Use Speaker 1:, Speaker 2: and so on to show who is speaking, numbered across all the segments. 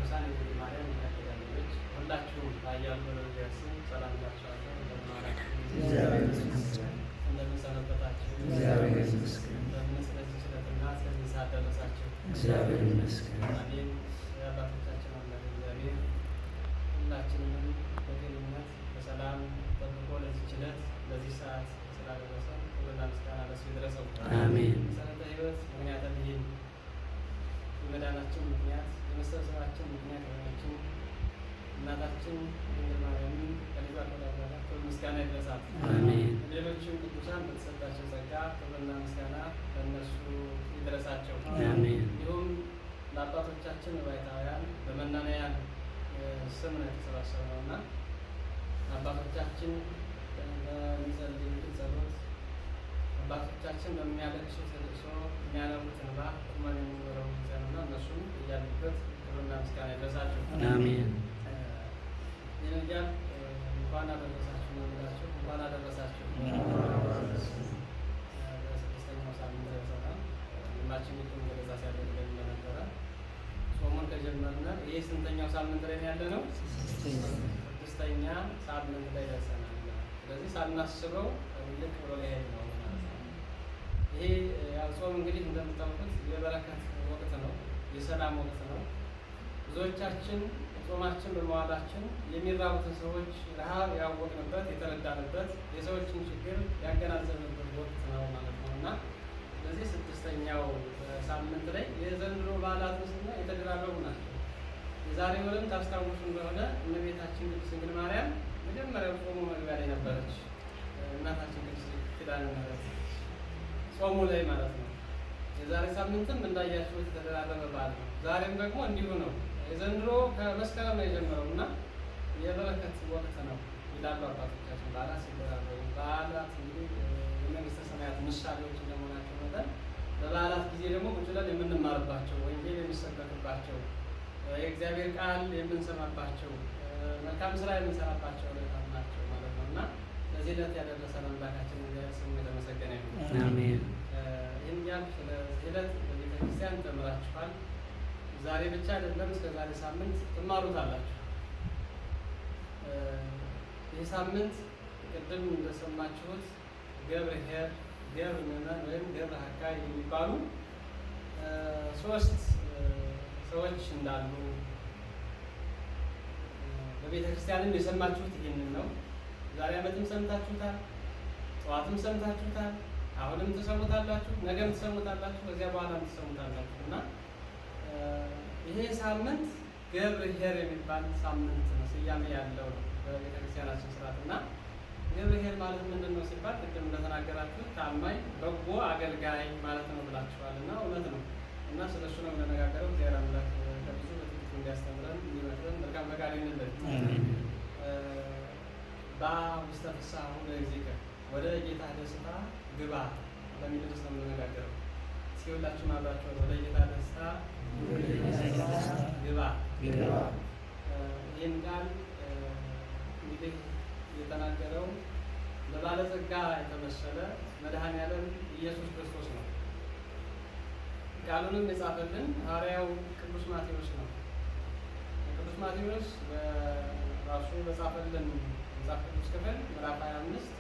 Speaker 1: ቅዱሳን የድንግል ማርያም ልጆች ሁላችሁም ባያሉ በመንገስ ሰላም ላችኋለሁ። እንደምን ሰነበታችሁ? እንደምን ስለዚህ ችለትና ስለዚህ ሰዓት ደረሳችሁ?
Speaker 2: እግዚአብሔር ይመስገን።
Speaker 1: አሜን። የአባቶቻችን አምላክ እግዚአብሔር ሁላችንንም በጤንነት በሰላም ጠብቆ ለዚህ ችለት ለዚህ ሰዓት ስላደረሰን ክብርና ምስጋና ለእሱ ይድረሰው።
Speaker 2: አሜን።
Speaker 1: መሰረተ ሕይወት ምክንያተ ብሂል የመዳናችን ምክንያት የመሰብሰባችን ምክንያት የሆነችን እናታችን ድንግል ማርያምን ከልጇ ከወላዲተ ክብር ምስጋና ይድረሳት።
Speaker 2: አሜን።
Speaker 1: ሌሎችም ቅዱሳን በተሰጣቸው ጸጋ ክብርና ምስጋና ለእነሱ ይድረሳቸው።
Speaker 2: አሜን።
Speaker 1: እንዲሁም ለአባቶቻችን ባይታውያን በመናንያን ስም ነው የተሰባሰብነው እና አባቶቻችን በሚጸልዩት ጸሎት አባቶቻችን በሚያለቅሱት ልቅሶ የሚያነቡት እንባ ቁመን የሚኖረው ጊዜ ነውና እነሱም እያሉበት ክብርና ምስጋና ይድረሳቸው።
Speaker 2: አሜን።
Speaker 1: ይህን እያል እንኳን አደረሳችሁ ነው ብላችሁ እንኳን አደረሳችሁ። በስድስተኛው ሳምንት ደርሰናል። ሁላችን ይቱን ገለጻ ሲያደርገን እንደነበረ ጾሙን ከጀመርነ ይህ ስንተኛው ሳምንት ላይ ያለ ነው? ስድስተኛ ሳምንት ላይ ደርሰናል። ስለዚህ ሳናስበው ልክ ብሎ ሊሄድ ነው ማለት ነው። ይሄ ያው ጾም እንግዲህ እንደምታውቁት የበረከት ወቅት ነው፣ የሰላም ወቅት ነው። ብዙዎቻችን ጾማችን በመዋላችን የሚራቡትን ሰዎች ረሃብ ያወቅንበት የተረዳንበት የሰዎችን ችግር ያገናዘብንበት ወቅት ነው ማለት ነው እና ስለዚህ ስድስተኛው ሳምንት ላይ የዘንድሮ በዓላት ምስልና የተደራረቡ ናቸው። የዛሬ ወርም ታስታውሱ እንደሆነ እመቤታችን ቅድስት ድንግል ማርያም መጀመሪያው ጾሙ መግቢያ ላይ ነበረች። እናታችን ቅድስት ኪዳነ ምሕረት ጾሙ ላይ ማለት ነው። የዛሬ ሳምንትም እንዳያችሁት የተደራረበ በዓል ነው። ዛሬም ደግሞ እንዲሁ ነው። የዘንድሮ ከመስከረም ነው የጀመረው እና የበረከት ወቅት ነው ይላሉ አባቶቻችን። በዓላት ሲደራረቡ በዓላት እንግዲህ የመንግስተ ሰማያት ምሳሌዎች እንደመሆናቸው መጠን በበዓላት ጊዜ ደግሞ ቁጭ ብለን የምንማርባቸው ወንጌል የሚሰበክባቸው የእግዚአብሔር ቃል የምንሰማባቸው መልካም ስራ የምንሰራባቸው ዕለታት ናቸው ማለት ነው እና ለዚህ ዕለት ያደረሰን አምላካችን ስሙ የተመሰገነ ይሁን።
Speaker 2: አሜን።
Speaker 1: ይህን ያህል ስለዚህ ዕለት በቤተክርስቲያን ተምራችኋል። ዛሬ ብቻ አይደለም፣ እስከ ዛሬ ሳምንት ትማሩታላችሁ። ይህ ሳምንት ቅድም እንደሰማችሁት ገብርኄር፣ ገብረ ምዕመን ወይም ገብረ ሐካይ የሚባሉ ሶስት ሰዎች እንዳሉ በቤተ ክርስቲያንም የሰማችሁት ይህንን ነው። ዛሬ ዓመትም ሰምታችሁታል፣ ጠዋትም ሰምታችሁታል፣ አሁንም ትሰሙታላችሁ፣ ነገም ትሰሙታላችሁ፣ ከዚያ በኋላም ትሰሙታላችሁ እና ይሄ ሳምንት ገብርኄር የሚባል ሳምንት ነው፣ ስያሜ ያለው ነው በቤተ ክርስቲያናችን ስርዓት እና ገብርኄር ማለት ምንድን ነው ሲባል ቅድም እንደተናገራችሁ ታማኝ በጎ አገልጋይ ማለት ነው ብላችኋል እና እውነት ነው እና ስለ እሱ ነው የምንነጋገረው። እግዚአብሔር አምላክ ከብዙ በጥቂቱ እንዲያስተምረን እንዲመክረን መልካም ፈቃዱ ይሁንልን። በውስተ ፍስሓሁ ለእግዚእከ ወደ ጌታ ደስታ ግባ በሚል ርዕስ ነው የምንነጋገረው። እስኪ ሁላችሁም አብራችሁ ወደ ጌታ ደስታ ግባ። ይህን ቃል እንግዲህ የተናገረው በባለጸጋ የተመሰለ መድኃኔዓለም ኢየሱስ ክርስቶስ ነው። ቃሉንም የጻፈልን ሐዋርያው ቅዱስ ማቴዎስ ነው። ቅዱስ ማቴዎስ በራሱ በጻፈልን መጽሐፍ ቅዱስ ክፍል ምዕራፍ 25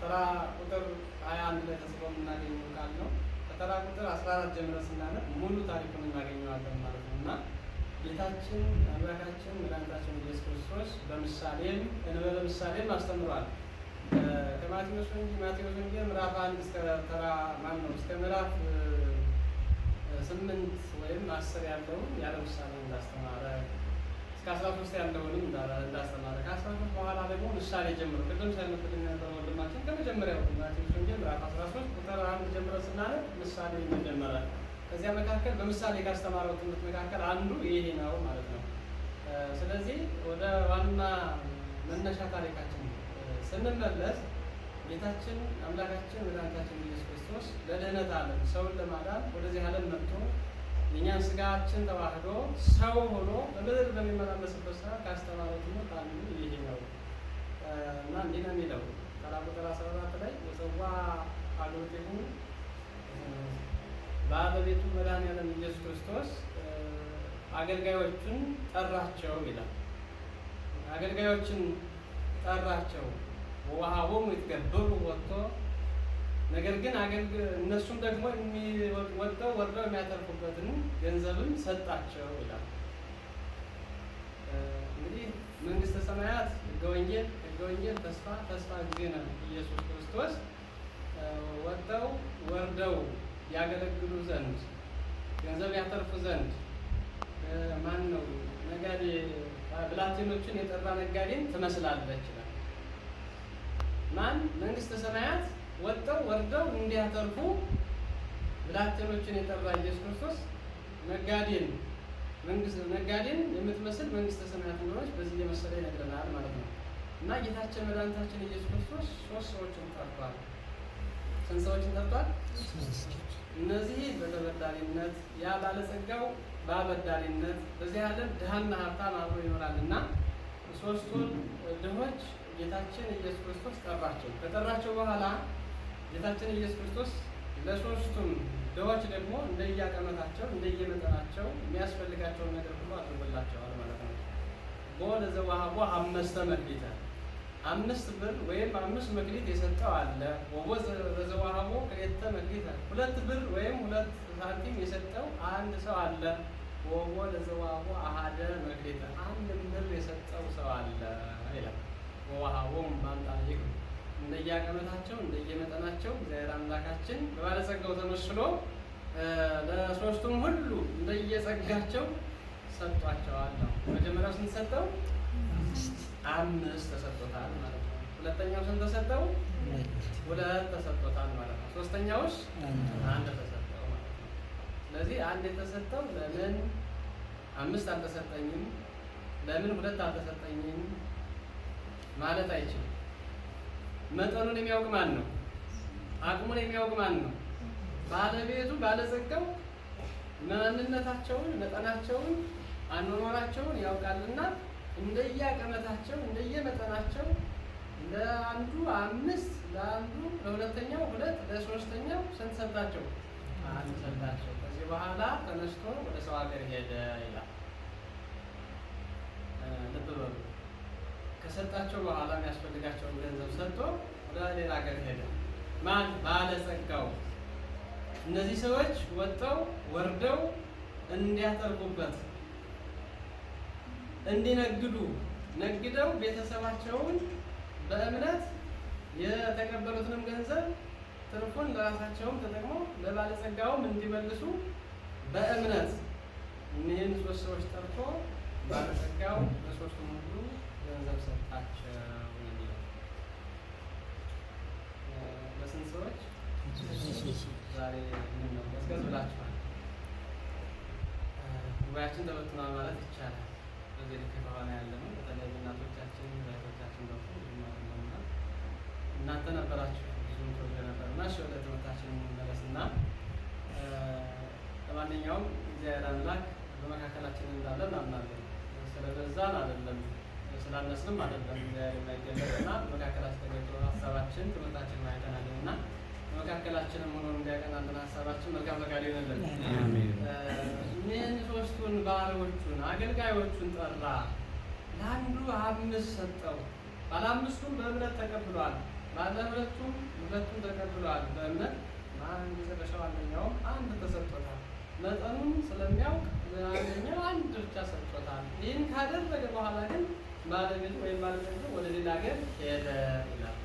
Speaker 1: ተራ ቁጥር 21 ላይ ተጽፎ የምናገኘው ቃል ነው። ከተራ ቁጥር 14 ጀምረን ስናነብ ሙሉ ታሪኩን እናገኘዋለን ማለት ነው እና ጌታችን አምላካችን መድኃኒታችን ኢየሱስ ክርስቶስ በምሳሌም እንበለ ምሳሌም አስተምሯል። ከማቴዎስ ወንጌል ምዕራፍ 1 እስከ ምዕራፍ 8 ወይም 10 ያለውን ያለ ምሳሌ እንዳስተማረ እስከ 13 ያለውንም እንዳስተማረ ከ13 በኋላ ደግሞ ምሳሌ ጀምሮ ቅድም ሳይመጥልን የነበረው ወንድማችን ከመጀመሪያው ማቴዎስ ወንጌል ምዕራፍ 13 ቁጥር 1 ጀምሮ ስናነብ ምሳሌ መጀመረ። ከዚያ መካከል በምሳሌ ካስተማረው ትምህርት መካከል አንዱ ይሄ ነው ማለት ነው። ስለዚህ ወደ ዋና መነሻ ታሪካችን ስንመለስ ጌታችን አምላካችን መድኃኒታችን ኢየሱስ ክርስቶስ ለድኅነት ዓለም ሰውን ለማዳን ወደዚህ ዓለም መጥቶ የእኛን ስጋችን ተዋህዶ ሰው ሆኖ በምድር በሚመላለስበት ሰዓት ካስተማረው ትምህርት አንዱ ይሄ ነው እና እንዲህ ነው የሚለው ተራ ቁጥር 14 ላይ ወሰዋ አልወቴሁ ባለቤቱ መድኃኔዓለም ኢየሱስ ክርስቶስ አገልጋዮቹን ጠራቸው ይላል። አገልጋዮችን ጠራቸው ወሀቦሙ ይትገበሩ ወጥቶ ነገር ግን እነሱም ደግሞ ወጥተው ወርደው የሚያተርፉበትን ገንዘብም ሰጣቸው ይላል። እንግዲህ መንግስተ ሰማያት ሕገ ወንጌል ተስፋ ግን ኢየሱስ ክርስቶስ ወጥተው ወርደው ያገለግሉ ዘንድ ገንዘብ ያተርፉ ዘንድ ማን ነው ነጋዴ ብላቴኖችን የጠራ ነጋዴን ትመስላለች ይላል። ማን መንግስተ ሰማያት ወጥተው ወርደው እንዲያተርፉ ብላቴኖችን የጠራ ኢየሱስ ክርስቶስ ነጋዴን የምትመስል መንግስተ ሰማያት እንደሆነች በዚህ እየመሰለ ይነግረናል ማለት ነው። እና ጌታችን መድኃኒታችን ኢየሱስ ክርስቶስ 3 ሰዎችን ጠርቷል። ስንት ሰዎችን ጠርቷል? እነዚህ በተበዳሪነት ያ ባለጸጋው በአበዳሪነት በዚህ ዓለም ድሃና ሀብታም አብሮ ይኖራል እና 3ቱን ድሆች ጌታችን ኢየሱስ ክርስቶስ ጠራቸው። ከጠራቸው በኋላ ጌታችን ኢየሱስ ክርስቶስ ለ3ቱም ድሆች ደግሞ እንደየአቅማቸው እንደየመጠናቸው የሚያስፈልጋቸውን ነገር ሁሉ አድርጎላቸዋል ማለት ነው። ወለዘወሀቦ 5 መክሊተ 5 ብር ወይም 5 መክሊት የሰጠው አለ። ወለዘወሀቦ 2 መክሊተ 2 ብር ወይም 2 ሳንቲም የሰጠው አንድ ሰው አለ። ወለዘወሀቦ 1 መክሊተ 1 ብር የሰጠው ሰው አለ ይላል። ወወሀቦሙ በአምጣነ እንደየአቅማቸው እንደየመጠናቸው እግዚአብሔር አምላካችን በባለጸጋው ተመስሎ ለ3ቱም ሁሉ እንደየጸጋቸው ሰጥቷቸዋል ነው። መጀመሪያው ስንት ሰጠው? 5 ተሰጥቶታል ማለት ነው። ሁለተኛው ስንት ተሰጠው? 2 ተሰጥቶታል ማለት ነው። ሶስተኛውስ 1 ተሰጠው ማለት ነው። ስለዚህ 1 የተሰጠው ለምን 5 አልተሰጠኝም፣ ለምን 2 አልተሰጠኝም ማለት አይችልም። መጠኑን የሚያውቅ ማን ነው? አቅሙን የሚያውቅ ማን ነው? ባለቤቱ ባለጸጋው ማንነታቸውን፣ መጠናቸውን፣ አኗኗራቸውን ያውቃልና እንደየአቅመታቸው እንደየመጠናቸው ለአንዱ 5 ለአንዱ ለሁለተኛው 2 ለሶስተኛው ስንት ሰጣቸው? 1 ሰጣቸው። ከዚህ በኋላ ተነስቶ ወደ ሰው ሀገር ሄደ ይላል። ልብ በሉ። ከሰጣቸው በኋላ የሚያስፈልጋቸውን ገንዘብ ሰጥቶ ወደ ሌላ ሀገር ሄደ። ማን? ባለጸጋው። እነዚህ ሰዎች ወጥተው ወርደው እንዲያተርፉበት እንዲነግዱ ነግደው ቤተሰባቸውን በእምነት የተቀበሉትንም ገንዘብ ትርፉን ለራሳቸውም ተጠቅሞ ለባለጸጋውም እንዲመልሱ በእምነት እኒህን 3 ሰዎች ጠርቶ ባለጸጋው ለ3ቱም ሁሉ ገንዘብ ሰጣቸው የሚለው ለስንት ሰዎች? ዛሬ ምን ነው ገዝገዝ ብላችኋል። ጉባኤያችን ተበትኗል ማለት ይቻላል። በዚህ ልክ ከሆነ ያለ ነው። በተለይ እናቶቻችን እህቶቻችን በኩል ነውና እናንተ ነበራችሁ ብዙም ተወደ ነበርና እሺ፣ ወደ ትምህርታችን እንመለስና ለማንኛውም እግዚአብሔር አምላክ በመካከላችን እንዳለ እናምናለን። ስለበዛን አይደለም ስላነስንም አይደለም እግዚአብሔር የማይገለጥና በመካከላችን ተገኝቶ ሀሳባችን ትምህርታችን ማይተናልና በመካከላችንም ሆኖ እንዲያቀናልን ሀሳባችን መልካም ፈቃድ ይሆንልን። እኒህን 3ቱን ባሪያዎቹን አገልጋዮቹን ጠራ። ለአንዱ 5 ሰጠው። ባለ 5ቱም በእምነት ተቀብሏል። ባለ 2ቱም 2ቱን ተቀብሏል በእምነት መጨረሻው አንደኛውም 1 ተሰጥቶታል። መጠኑን ስለሚያውቅ ለአንደኛው 1 ብቻ ሰጥቶታል። ይህን ካደረገ በኋላ ግን ባለቤቱ ወይም ባለቤቱ ወደ ሌላ ሀገር ሄደ ይላል።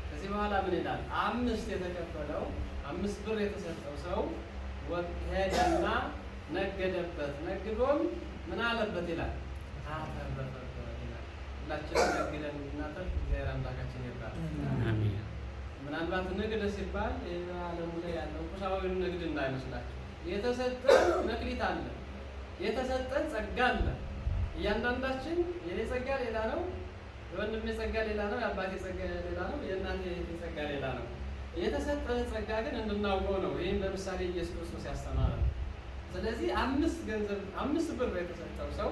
Speaker 1: ከዚህ በኋላ ምን ይላል? 5 የተቀበለው 5 ብር የተሰጠው ሰው ሄደና ነገደበት። ነግዶም ምን አለበት ይላል? አተረፈበት ይላል። ሁላችንም ነግደን እናተርፍ እግዚአብሔር አምላካችን ይርዳል። አሜን። ምናልባት ንግድ ሲባል ዓለሙ ላይ ያለው ቁሳዊ ንግድ እንዳይመስላችሁ። የተሰጠን መክሊት አለ፣ የተሰጠን ጸጋ አለ። እያንዳንዳችን የኔ ጸጋ ሌላ ነው፣ የወንድሜ ጸጋ ሌላ ነው፣ የአባቴ ጸጋ ሌላ ነው፣ የእናቴ ጸጋ ሌላ ነው። የተሰጠን ጸጋ ግን እንድናውቀው ነው። ይህም ለምሳሌ ኢየሱስ ክርስቶስ ያስተማረ። ስለዚህ 5 ብር የተሰጠው ሰው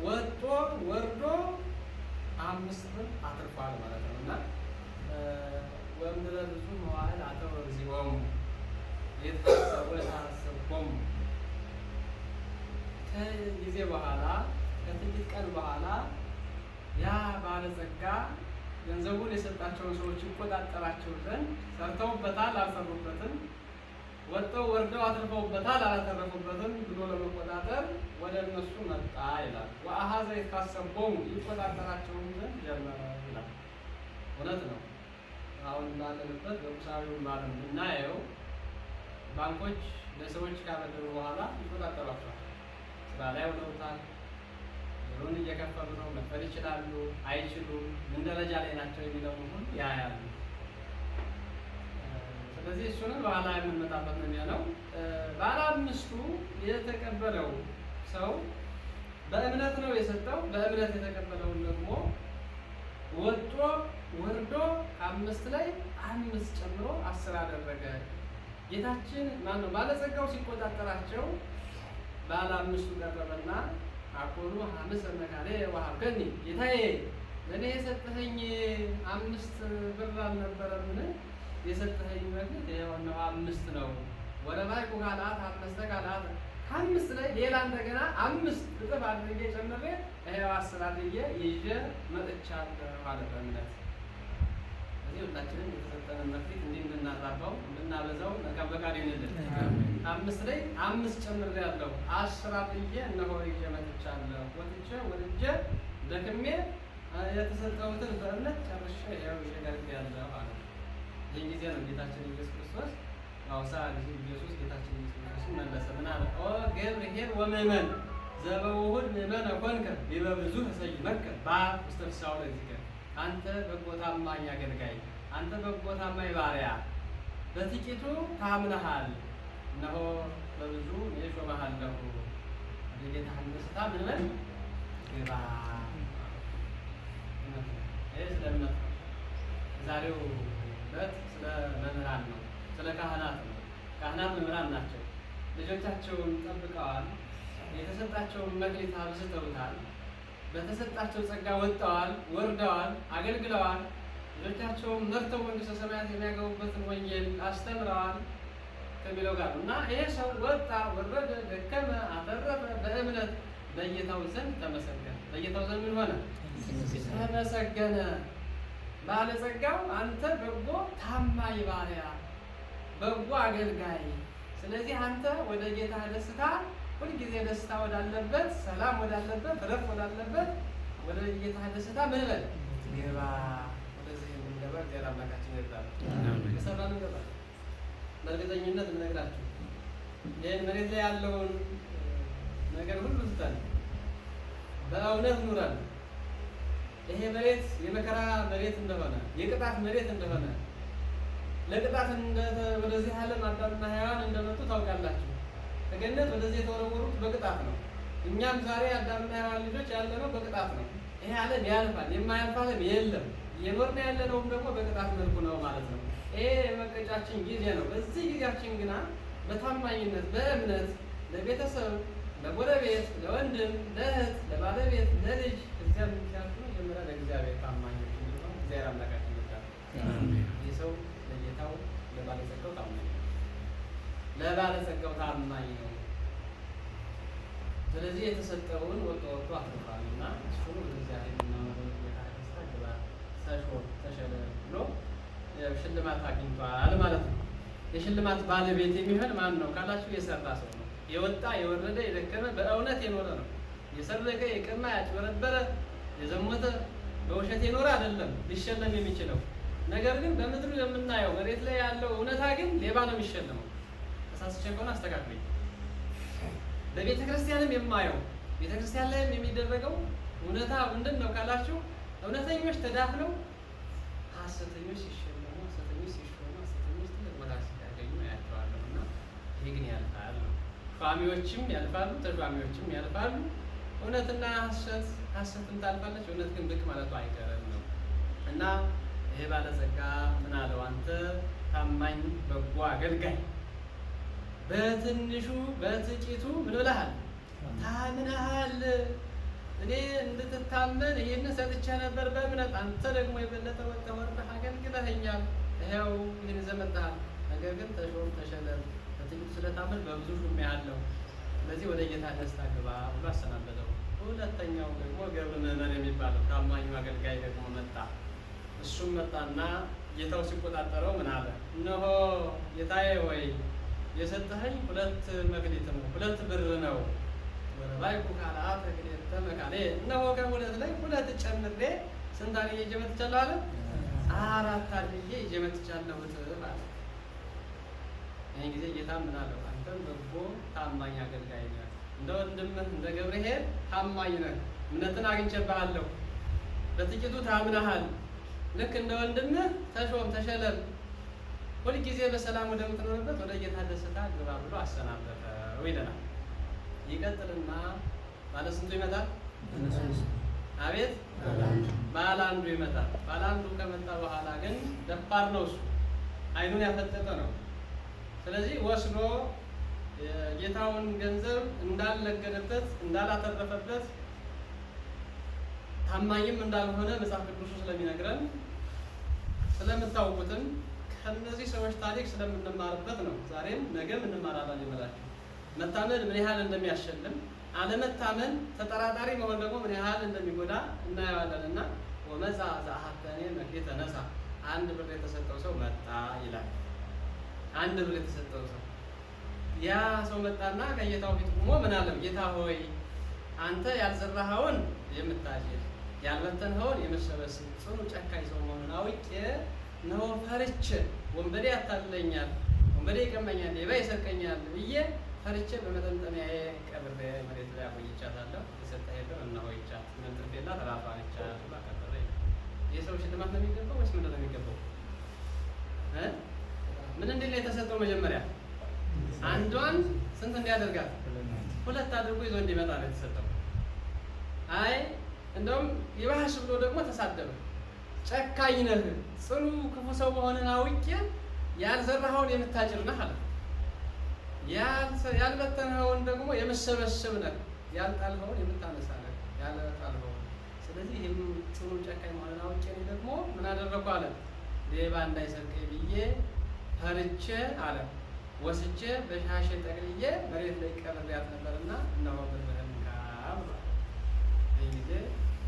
Speaker 1: ወጥቶ ወርዶ 5 ብር አትርፏል ማለት ነው እና ወምድረ ብዙ መዋዕል አተው እግዚኦሙ የተሰወ ታሰቦሙ ከጊዜ በኋላ ከጥቂት ቀን በኋላ ያ ባለጸጋ ገንዘቡን የሰጣቸውን ሰዎች ይቆጣጠራቸው ዘንድ ሰርተውበታል አልሰሩበትም፣ ወጥተው ወርደው አትርፈውበታል አላተረፉበትም ብሎ ለመቆጣጠር ወደ እነሱ መጣ ይላል። ወአኀዘ ይትካሰቦሙ ይቆጣጠራቸውን ዘንድ ጀመረ ይላል። እውነት ነው። አሁን ባለንበት በቁሳዊው ዓለም ብናየው ባንኮች ለሰዎች ካበደሩ በኋላ ይቆጣጠሯቸዋል። ስራ ላይ ውለውታል፣ ብሩን እየከፈሉ ነው፣ መክፈል ይችላሉ አይችሉም፣ ምን ደረጃ ላይ ናቸው የሚለውን ሁሉ ያያሉ። ስለዚህ እሱንም በኋላ የምንመጣበት ነው የሚሆነው። ባለ አምስቱ የተቀበለው ሰው በእምነት ነው የሰጠው። በእምነት የተቀበለውን ደግሞ ወጦ ወርዶ ከ5 ላይ 5 ጨምሮ 10 አደረገ። ጌታችን ማነው ባለጸጋው ሲቆጣጠራቸው ባለ አምስቱ ቀረበና አኮኑ ሐምሰ መካነ ወሀብከኒ፣ ጌታዬ ለእኔ የሰጠኸኝ 5 ብር አልነበረምን? የሰጠኸኝ መግት የሆነው 5 ነው። ወረባይኩ ካልአት 5 ካልአት ከ5 ላይ ሌላ እንደገና 5 እጥፍ አድርጌ ጨምሬ ይኸው 10 አድርጌ ይዤ መጥቻለሁ ማለት በእምነት። እዚህ ሁላችንም የተሰጠንን መክሊት እንዲህ እንድናራባው እንድናበዛው መልካም ፈቃድ ይሁንልን። 5 ላይ 5 ጨምሬያለሁ 10 አድርጌ እነሆ ይዤ መጥቻለሁ። ወጥቼ ወርጄ ደክሜ የተሰጠሁትን በእምነት ጨርሼ ይኸው ይዤ ቀርቤያለሁ ማለት ነው። ይህን ጊዜ ነው ጌታችን ኢየሱስ ክርስቶስ አውሳ ኢየሱስ ጌታችን ኢየሱስ ክርስቶስ መለሰ ምን አለ? ኦ ገብርኄር ወምእመን ዘበውሁድ ምእመነ ኮንከ ዲበ ብዙኅ እሰይመከ ውስተ ፍሥሓሁ ለእግዚእከ። አንተ በጎ ታማኝ አገልጋይ፣ አንተ በጎ ታማኝ ባሪያ፣ በጥቂቱ ታምነሃል፣ እነሆ በብዙ እኔ እሾምሃለሁ። ወደ ጌታህም ደስታ ምን በል ግባ። ይህ ስለ እምነት ነው። ዛሬው በት ስለ መምህራን ነው፣ ስለ ካህናት ነው። ካህናት መምህራን ናቸው። ልጆቻቸውን ጠብቀዋል። የተሰጣቸውን መክሊት አብዝተውታል። በተሰጣቸው ጸጋ ወጥተዋል፣ ወርደዋል፣ አገልግለዋል። ልጆቻቸውን መርተው መንግሥተ ሰማያት የሚያገቡበትን ወንጌል አስተምረዋል ከሚለው ጋር እና ይሄ ሰው ወጣ፣ ወረደ፣ ደከመ፣ አተረፈ፣ በእምነት በጌታው ዘንድ ተመሰገነ። በጌታው ዘንድ ምን ሆነ? ተመሰገነ። ባለጸጋው አንተ በጎ ታማኝ ባሪያ፣ በጎ አገልጋይ፣ ስለዚህ አንተ ወደ ጌታ ደስታ ሁልጊዜ ደስታ ወዳለበት፣ ሰላም ወዳለበት፣ ረፍ ወዳለበት ወደ ጌታ ደስታ ምን በል ግባ። ወደዚህ የምንገባ እግዚአብሔር አምላካችን ይርዳል። የሰራን እንገባ። በእርግጠኝነት እንነግራችሁ ይህን መሬት ላይ ያለውን ነገር ሁሉ ትተን በእውነት ኑረን ይሄ መሬት የመከራ መሬት እንደሆነ የቅጣት መሬት እንደሆነ ለቅጣት ወደዚህ ዓለም አዳምና ሔዋን እንደመጡ ታውቃላችሁ። ከገነት ወደዚህ የተወረወሩት በቅጣት ነው። እኛም ዛሬ አዳምና ሔዋን ልጆች ያለነው በቅጣት ነው። ይሄ ዓለም ያልፋል፣ የማያልፍ ዓለም የለም። እየኖርን ያለነውም ደግሞ በቅጣት መልኩ ነው ማለት ነው። ይሄ የመቀጫችን ጊዜ ነው። በዚህ ጊዜያችን ግና በታማኝነት በእምነት ለቤተሰብ፣ ለጎረቤት፣ ለወንድም፣ ለእህት፣ ለባለቤት፣ ለልጅ እዚያም ሲያልፍ መጀመሪያ ለእግዚአብሔር ታማኞች እንድንሆን እግዚአብሔር አምላካችን ይርዳል። ይህ ሰው ለጌታው ለባለጸጋው ታማኝ ነው። ለባለጸጋው ታማኝ ነው። ስለዚህ የተሰጠውን ወጥቶ አትርፏል እና እሱን ወደ እግዚአብሔር ግባ ተሸለ ብሎ ሽልማት አግኝቷል ማለት ነው። የሽልማት ባለቤት የሚሆን ማን ነው ካላችሁ የሰራ ሰው ነው። የወጣ የወረደ የደከመ በእውነት የኖረ ነው። የሰረቀ የቀማ ያጭበረበረ የዘሞተ በውሸት የኖረ አይደለም ሊሸለም የሚችለው። ነገር ግን በምድሩ የምናየው መሬት ላይ ያለው እውነታ ግን ሌባ ነው የሚሸለመው። ተሳስቼ ከሆነ አስተካክለኝ። በቤተ ክርስቲያንም የማየው ቤተ ክርስቲያን ላይም የሚደረገው እውነታ ምንድን ነው ካላችሁ እውነተኞች ተዳፍነው ሐሰተኞች ሲሸለሙ፣ ሐሰተኞች ሲሾሙ፣ ሐሰተኞች ትልቅ ቦታ ሲያገኙ ያቸዋለሁ እና ይህ ግን ያልፋል ነው። ሿሚዎችም ያልፋሉ፣ ተሿሚዎችም ያልፋሉ። እውነትና ሐሰትም ታልፋለች። እውነት ግን ብቅ ማለቱ አይቀርም ነው እና ይሄ ባለጸጋ ምን አለው? አንተ ታማኝ በጎ አገልጋይ በትንሹ በጥቂቱ ምን ብለሃል? ታምነሃል። እኔ እንድትታመን ይህንን ሰጥቼ ነበር በእምነት። አንተ ደግሞ የበለጠ ወጥተህ ወርደህ አገልግለኸኛል። ይኸው ይህን ይዘህ መጥተሃል። ነገር ግን ተሾም፣ ተሸለም። በጥቂቱ ስለታመን በብዙ ሹሜሃለሁ። ስለዚህ ወደ ጌታ ደስታ ግባ ብሎ አሰናበተው። ሁለተኛው ደግሞ ገብረ ምዕመን የሚባለው ታማኙ አገልጋይ ደግሞ መጣ። እሱም መጣና ጌታው ሲቆጣጠረው ምን አለ? እነሆ ጌታዬ ሆይ የሰጠኸኝ 2 መክሊት ነው፣ 2 ብር ነው። ወረባይኩ ካልአተ ክልኤተ መካኔ፣ እነሆ ከ2 ላይ 2 ጨምሬ ስንት አድርጌ ይዤ መጥቻለሁ አለ? 4 አድርጌ ይዤ መጥቻለሁ አለ። ይህን ጊዜ ጌታ ምን አለው? አንተም በጎ ታማኝ አገልጋይ ነህ፣ እንደ ወንድምህ እንደ ገብርኄር ታማኝ ነህ። እምነትን አግኝቼብሃለሁ፣ በጥቂቱ ታምነሃል። ልክ እንደ ወንድምህ ተሾም፣ ተሸለም፣ ሁልጊዜ በሰላም ወደምትኖርበት ወደ ጌታ ደስታ ግባ ብሎ አሰናበተው ይለናል። ይቀጥልና ባለ ስንቱ ይመጣል? አቤት ባለ አንዱ ይመጣል። ባለ አንዱ ከመጣ በኋላ ግን ደፋር ነው፣ እሱ ዓይኑን ያፈጠጠ ነው። ስለዚህ ወስዶ የጌታውን ገንዘብ እንዳልነገደበት እንዳላተረፈበት ታማኝም እንዳልሆነ መጽሐፍ ቅዱሱ ስለሚነግረን ስለምታውቁትም ከእነዚህ ሰዎች ታሪክ ስለምንማርበት ነው። ዛሬም ነገም እንማራለን ይመላችሁ። መታመን ምን ያህል እንደሚያሸልም፣ አለመታመን ተጠራጣሪ መሆን ደግሞ ምን ያህል እንደሚጎዳ እናየዋለን። እና ወመጻ ዘአሐተኔ መክሊተ ነሣ፣ 1 ብር የተሰጠው ሰው መጣ ይላል። 1 ብር የተሰጠው ሰው ያ ሰው መጣና ከጌታው ፊት ቆሞ ምን አለው? ጌታ ሆይ አንተ ያልዘራኸውን የምታጭድ ያልበተንኸውን የምትሰበስብ ጽኑ ጨካኝ ሰው መሆኑን አውቄ እነሆ ፈርቼ ወንበዴ ያታልለኛል፣ ወንበዴ ይቀመኛል፣ ሌባ ይሰርቀኛል ብዬ ፈርቼ በመጠንጠሚያዬ ቀብሬ መሬት ላይ አቆይቻታለሁ። የሰጠኸው እነሆ ይቻት ምን ትርፌላት ራሷን ይቻት ብላ ቀበረ። ይህ ሰው ሽልማት ነው የሚገባው ወይስ ምንድን ነው የሚገባው? ምን እንዲል ነው የተሰጠው? መጀመሪያ አንዷን ስንት እንዲያደርጋት 2 አድርጎ ይዞ እንዲመጣ ነው የተሰጠው። አይ እንደውም ይባህሽ ብሎ ደግሞ ተሳደበ። ጨካኝ ነህ፣ ጽኑ ክፉ ሰው መሆንን አውቄ ያልዘራኸውን የምታጭድ ነህ አለ። ያልበተንኸውን ደግሞ የምትሰበስብ ነህ፣ ያልጣልኸውን የምታነሳ ነህ፣ ያልጣልኸውን። ስለዚህ ይህም ጽኑ ጨካኝ መሆንን አውቄ እኔ ደግሞ ምን አደረኩ አለ? ሌባ እንዳይሰርቀኝ ብዬ ፈርቼ አለ ወስጄ በሻሼ ጠቅልዬ መሬት ላይ ቀብሬያት ነበርና እነሆ ብርህን እንካ ብሏል። ይህ ጊዜ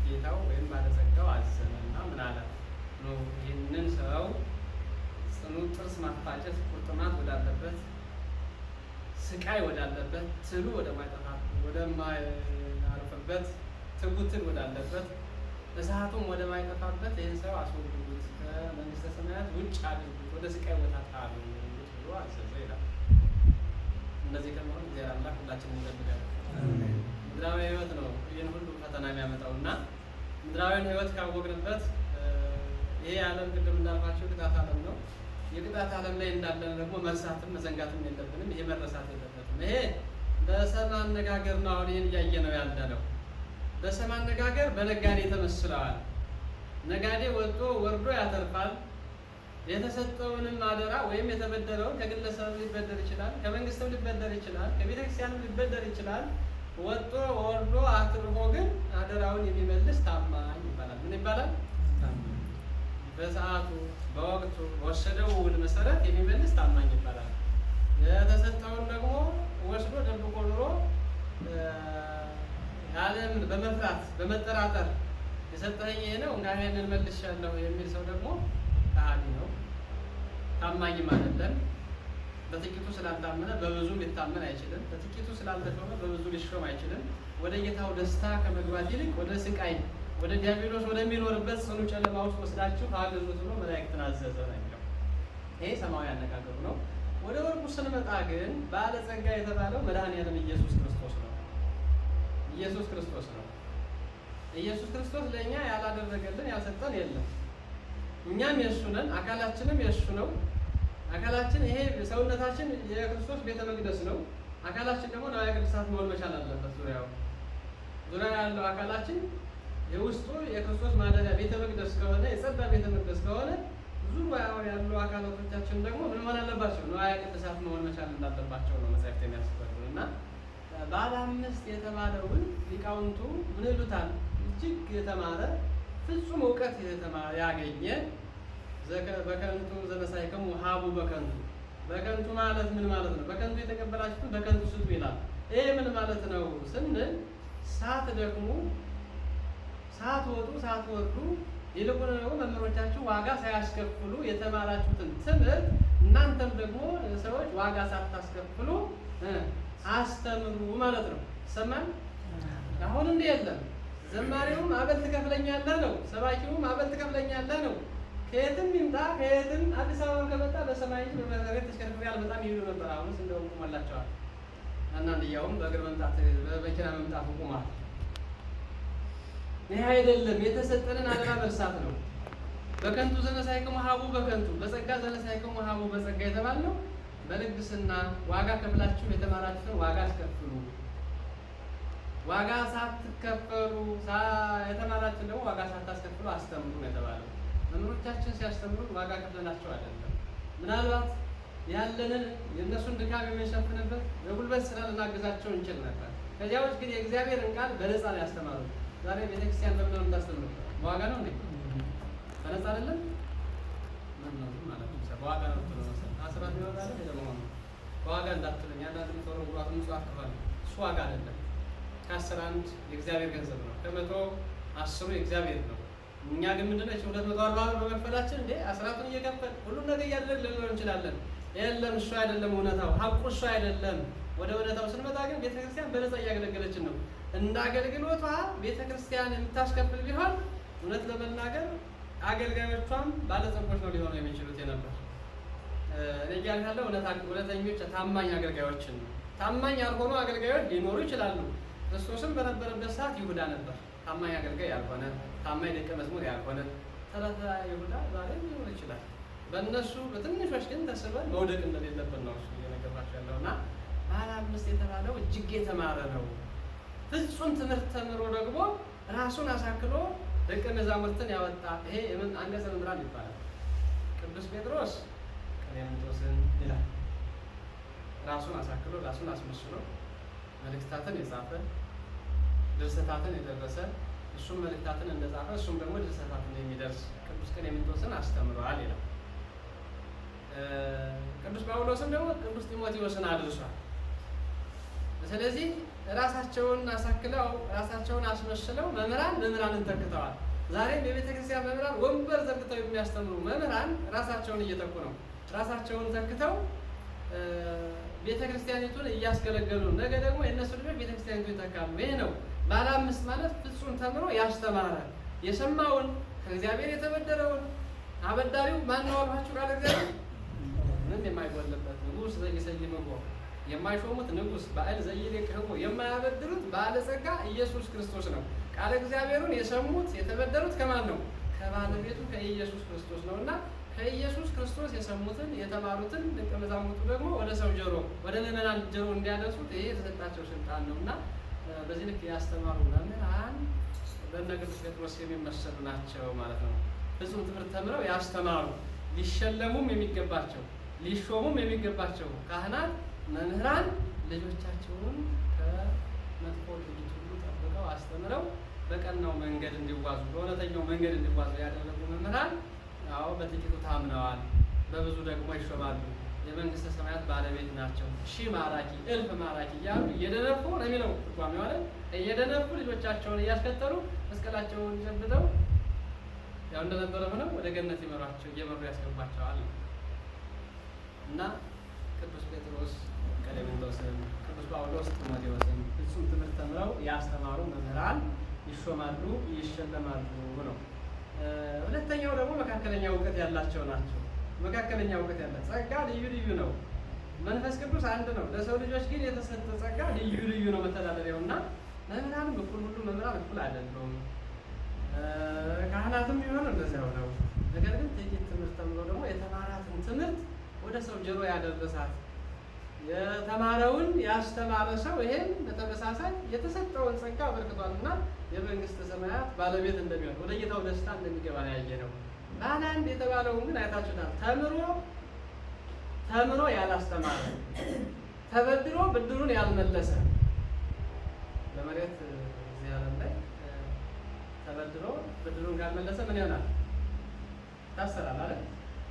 Speaker 1: ጌታው ወይም ባለጸጋው አዘነና ምን አለ? ይህንን ሰው ጽኑ ጥርስ ማፋጨት፣ ቁርጥማት ወዳለበት፣ ስቃይ ወዳለበት፣ ትሉ ወደማያርፍበት፣ ትጉትን ወዳለበት፣ እሳቱም ወደማይጠፋበት ይህን ሰው አስወግዱት፣ ከመንግስተ ሰማያት ውጭ አድርጉት፣ ወደ ስቃይ ቦታ ጣሉት ብሎ አዘዘ ይላል። እንደዚህ ከመሆን እግዚአብሔር አምላክ ሁላችንም ይጠብቃል። ምድራዊ ሕይወት ነው ይህን ሁሉ ፈተና የሚያመጣው እና ምድራዊን ሕይወት ካወቅንበት ይሄ ዓለም ቅድም እንዳልኳቸው ቅጣት ዓለም ነው። የቅጣት ዓለም ላይ እንዳለን ደግሞ መርሳትም መዘንጋትም የለብንም። ይሄ መረሳት የለበትም። ይሄ በሰም አነጋገር ነው። አሁን ይህን እያየ ነው ያለ ነው። በሰም አነጋገር በነጋዴ ተመስለዋል። ነጋዴ ወጥቶ ወርዶ ያተርፋል። የተሰጠውንም አደራ ወይም የተበደረውን ከግለሰብ ሊበደር ይችላል፣ ከመንግስትም ሊበደር ይችላል፣ ከቤተክርስቲያንም ሊበደር ይችላል። ወጥቶ ወርዶ አትርፎ ግን አደራውን የሚመልስ ታማኝ ይባላል። ምን ይባላል? በሰዓቱ በወቅቱ በወሰደው ውል መሰረት የሚመልስ ታማኝ ይባላል። የተሰጠውን ደግሞ ወስዶ ደብቆ ኑሮ ያለም በመፍራት በመጠራጠር የሰጠኸኝ ይሄ ነው እና ይሄንን መልሻለሁ የሚል ሰው ደግሞ ከሃዲ ነው፣ ታማኝም አይደለም። በጥቂቱ ስላልታመነ በብዙ ሊታመን አይችልም። በጥቂቱ ስላልተሾመ በብዙ ሊሾም አይችልም። ወደ ጌታው ደስታ ከመግባት ይልቅ ወደ ስቃይ፣ ወደ ዲያብሎስ ወደሚኖርበት ጽኑ ጨለማ ውስጥ ወስዳችሁ አግዙት ብሎ መላእክትን አዘዘ ነው የሚለው። ይሄ ሰማያዊ አነጋገሩ ነው። ወደ ወርቁ ስንመጣ ግን ባለጸጋ የተባለው መድኃኒዓለም ኢየሱስ ክርስቶስ ነው። ኢየሱስ ክርስቶስ ነው። ኢየሱስ ክርስቶስ ለእኛ ያላደረገልን ያልሰጠን የለም። እኛም የእሱ ነን፣ አካላችንም የእሱ ነው። አካላችን ይሄ ሰውነታችን የክርስቶስ ቤተ መቅደስ ነው። አካላችን ደግሞ ንዋየ ቅድሳት መሆን መቻል አለበት። ዙሪያ ያለው አካላችን የውስጡ የክርስቶስ ማደሪያ ቤተ መቅደስ ከሆነ የጸዳ ቤተ መቅደስ ከሆነ ዙሪያው ያሉ አካላቶቻችን ደግሞ ምን መሆን አለባቸው? ንዋየ ቅድሳት መሆን መቻል እንዳለባቸው ነው መጽሐፍት የሚያስፈቅዱ እና ባለ 5 የተባለውን ሊቃውንቱ ምን ይሉታል? እጅግ የተማረ ፍጹም እውቀት ያገኘ በከንቱ ዘነሳይክሙ ሀቡ በከንቱ። በከንቱ ማለት ምን ማለት ነው? በከንቱ የተቀበላችሁትን በከንቱ ስጡ ይላል። ይሄ ምን ማለት ነው ስንል ሳትደክሙ ሳትወጡ ሳትወርዱ ይልቁን ደግሞ መምህሮቻችሁ ዋጋ ሳያስከፍሉ የተማራችሁትን ትምህርት እናንተም ደግሞ ሰዎች ዋጋ ሳታስከፍሉ አስተምሩ ማለት ነው። ሰማን። አሁን እንዲህ የለም። ዘማሪውም አበል ትከፍለኛለህ ነው፣ ሰባኪውም አበል ትከፍለኛለህ ነው። ከየትም ይምጣ ከየትም አዲስ አበባ ከመጣ በሰማይ በመሬት ተሽከርክሬ አልመጣም ይሉ ነበር። አሁንስ እንደውም ቁሞላቸዋል። አንዳንድያውም በእግር መምጣት በመኪና መምጣት ቁሟል። ይህ አይደለም። የተሰጠንን አደራ መርሳት ነው። በከንቱ ዘነሳይክሙ ሀቡ በከንቱ በጸጋ ዘነሳይክሙ ሀቡ በጸጋ የተባልነው በልግስና ዋጋ ከፍላችሁ የተማራችሁትን ዋጋ አስከፍሉ። ዋጋ ሳትከፈሉ የተማራችሁትን ደግሞ ዋጋ ሳታስከፍሉ አስተምሩ ነው የተባለው። መምህሮቻችን ሲያስተምሩ ዋጋ ከፍለናቸው አይደለም። ምናልባት ያለንን የእነሱን ድካም የምንሸፍንበት በጉልበት ስራ ልናግዛቸው እንችል ነበር። ከዚያ ውጭ ግን የእግዚአብሔርን ቃል በነፃ ነው ያስተማሩት። ዛሬ ቤተክርስቲያን በምን ነው የምታስተምሩ? በዋጋ ነው እንዴ? በነፃ አይደለም ማለት ነው። በዋጋ ነው ብሎ ነው አስራት ይወጣል። ደግሞ በዋጋ እንዳትሉኝ አንዳንድ ምትወሩ ጉራት ምጽዋት ከፋለ እሱ ዋጋ አይደለም። ከ11 የእግዚአብሔር ገንዘብ ነው። ከ110 የእግዚአብሔር ነው። እኛ ግን ምንድነው 240 ብር በመክፈላችን እንዴ አስራቱን እየከፈል ሁሉን ነገር እያደረግን ልንኖር እንችላለን። የለም እሱ አይደለም እውነታው፣ ሀቁ እሱ አይደለም። ወደ እውነታው ስንመጣ ግን ቤተክርስቲያን በነፃ እያገለገለችን ነው። እንደ አገልግሎቷ ቤተክርስቲያን የምታስከፍል ቢሆን እውነት ለመናገር አገልጋዮቿም ባለጸጎች ነው ሊሆኑ የሚችሉት የነበር። እኔ እያልኩ ያለው እውነተኞች ታማኝ አገልጋዮችን ነው። ታማኝ ያልሆኑ አገልጋዮች ሊኖሩ ይችላሉ። ክርስቶስም በነበረበት ሰዓት ይሁዳ ነበር ታማኝ አገልጋይ ያልሆነ፣ ታማኝ ደቀ መዝሙር ያልሆነ ተረታ ይሁዳ ዛሬም ሊሆን ይችላል። በእነሱ በትንሾች ግን ተስበን መውደቅ እንደሌለብን ነው እሱ እየነገርኳቸው ያለው እና ባለ 5 የተባለው እጅግ የተማረ ነው። ፍጹም ትምህርት ተምሮ ደግሞ ራሱን አሳክሎ ደቀ መዛሙርትን ያወጣ ይሄ የምን አንቀጸ መምህራን ይባላል። ቅዱስ ጴጥሮስ ቀሌምንጦስን ይላል። ራሱን አሳክሎ ራሱን አስመስሎ መልእክታትን የጻፈ ድርሰታትን የደረሰ እሱም መልእክታትን እንደጻፈ እሱም ደግሞ ድርሰታትን የሚደርስ ቅዱስ ቀሌምንጦስን አስተምሯል ይላል። ቅዱስ ጳውሎስም ደግሞ ቅዱስ ጢሞቴዎስን አድርሷል። ስለዚህ ራሳቸውን አሳክለው ራሳቸውን አስመስለው መምህራንን ተክተዋል። ዛሬም የቤተ ክርስቲያን መምህራን ወንበር ዘርግተው የሚያስተምሩ መምህራን ራሳቸውን እየተኩ ነው። ራሳቸውን ተክተው ቤተ ክርስቲያኒቱን እያስገለገሉ ነገ ደግሞ የእነሱ ልጆች ቤተ ክርስቲያኒቱን ይተካሉ። ይሄ ነው ባለ 5 ማለት ፍጹም ተምሮ ያስተማረ የሰማውን ከእግዚአብሔር የተበደረውን አበዳሪው ማን ነው አልኋችሁ? ቃል እግዚአብሔር ምንም የማይጎልበት ንጉሥ ዘይሰይምዎ የማይሾሙት ንጉሥ ባዕል ዘይልቅህቦ የማያበድሩት ባለጸጋ ኢየሱስ ክርስቶስ ነው። ቃለ እግዚአብሔሩን የሰሙት የተበደሩት ከማን ነው? ከባለቤቱ ከኢየሱስ ክርስቶስ ነው። እና ከኢየሱስ ክርስቶስ የሰሙትን የተማሩትን ደቀ መዛሙርቱ ደግሞ ወደ ሰው ጆሮ ወደ ምዕመናን ጆሮ እንዲያደርሱት ይሄ የተሰጣቸው ስልጣን ነው። እና በዚህ ልክ ያስተማሩ መምህራን በእነ ቅዱስ ጴጥሮስ የሚመሰሉ ናቸው ማለት ነው። ፍጹም ትምህርት ተምረው ያስተማሩ ሊሸለሙም የሚገባቸው ሊሾሙም የሚገባቸው ካህናት መምህራን ልጆቻቸውን ከመጥፎ ድርጊት ሁሉ ጠብቀው አስተምረው በቀናው መንገድ እንዲጓዙ በእውነተኛው መንገድ እንዲጓዙ ያደረጉ መምህራን አዎ በጥቂቱ ታምነዋል፣ በብዙ ደግሞ ይሾማሉ፣ የመንግስተ ሰማያት ባለቤት ናቸው። 1000 ማራኪ 1000 ማራኪ እያሉ እየደነፉ ነው የሚለው ትርጓሜው አይደል? እየደነፉ ልጆቻቸውን እያስከተሉ መስቀላቸውን ጨብጠው ያው እንደነበረ ሆነው ወደ ገነት እየመሩ ያስገባቸዋል። እና ቅዱስ ጴጥሮስ ቀሌምንጦስን፣ ቅዱስ ጳውሎስ ጢሞቴዎስን ፍጹም ትምህርት ተምረው ያስተማሩ መምህራን ይሾማሉ፣ ይሸለማሉ ነው። ሁለተኛው ደግሞ መካከለኛ እውቀት ያላቸው ናቸው። መካከለኛ እውቀት ያላቸው ጸጋ ልዩ ልዩ ነው። መንፈስ ቅዱስ አንድ ነው። ለሰው ልጆች ግን የተሰጠ ጸጋ ልዩ ልዩ ነው መተዳደሪያው እና መምህራንም እኩል ሁሉ መምህራን እኩል አይደሉም። ካህናትም ቢሆኑ እንደዚያው ነው። ነገር ግን ጥቂት ትምህርት ተምሮ ደግሞ የተማራትን ትምህርት ወደ ሰው ጆሮ ያደረሳት የተማረውን ያስተማረ ሰው ይሄን በተመሳሳይ የተሰጠውን ጸጋ አበርክቷል እና የመንግስተ ሰማያት ባለቤት እንደሚሆን ወደ ጌታው ደስታ እንደሚገባ ያየ ነው። ባለ 1 የተባለውን ግን አይታችሁታል። ተምሮ ያላስተማረ፣ ተበድሮ ብድሩን ያልመለሰ በመሬት እዚህ ዓለም ላይ ተበድሮ ብድሩን ካልመለሰ ምን ይሆናል? ታሰራል አይደል?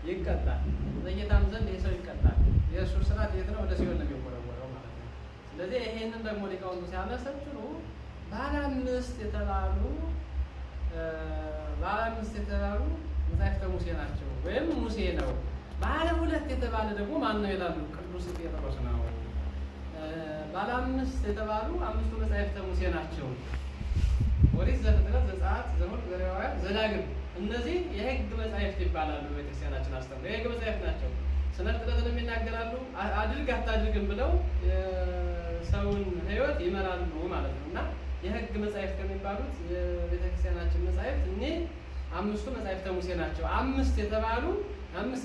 Speaker 1: ይቀጣል። በጌታም ዘንድ ይህ ሰው ይቀጣል። የእሱ ስራት የት ነው? ወደ ሲኦል ነው የሚወረወረው ማለት ነው። ስለዚህ ይሄንን ደግሞ ሊቃውንቱ ሲያመሰጥሩ ባለ አምስት የተባሉ መጻሕፍተ ሙሴ ናቸው ወይም ሙሴ ነው። ባለ ሁለት የተባለ ደግሞ ማን ነው ይላሉ? ቅዱስ ጴጥሮስ ነው። ባለ አምስት የተባሉ አምስቱ መጻሕፍተ ሙሴ ናቸው። ኦሪት፣ ዘፍጥረት፣ ዘጸአት፣ ዘኍልቍ፣ ዘሌዋውያን፣ ዘዳግም እነዚህ የሕግ መጻሕፍት ይባላሉ። ቤተክርስቲያናችን አስተምሮ የሕግ መጻሕፍት ናቸው። ስነ ፍጥረትን የሚናገራሉ። አድርግ አታድርግም ብለው ሰውን ሕይወት ይመራሉ ማለት ነው። እና የሕግ መጻሕፍት ከሚባሉት የቤተክርስቲያናችን መጻሕፍት እኒህ አምስቱ መጻሕፍተ ሙሴ ናቸው። አምስት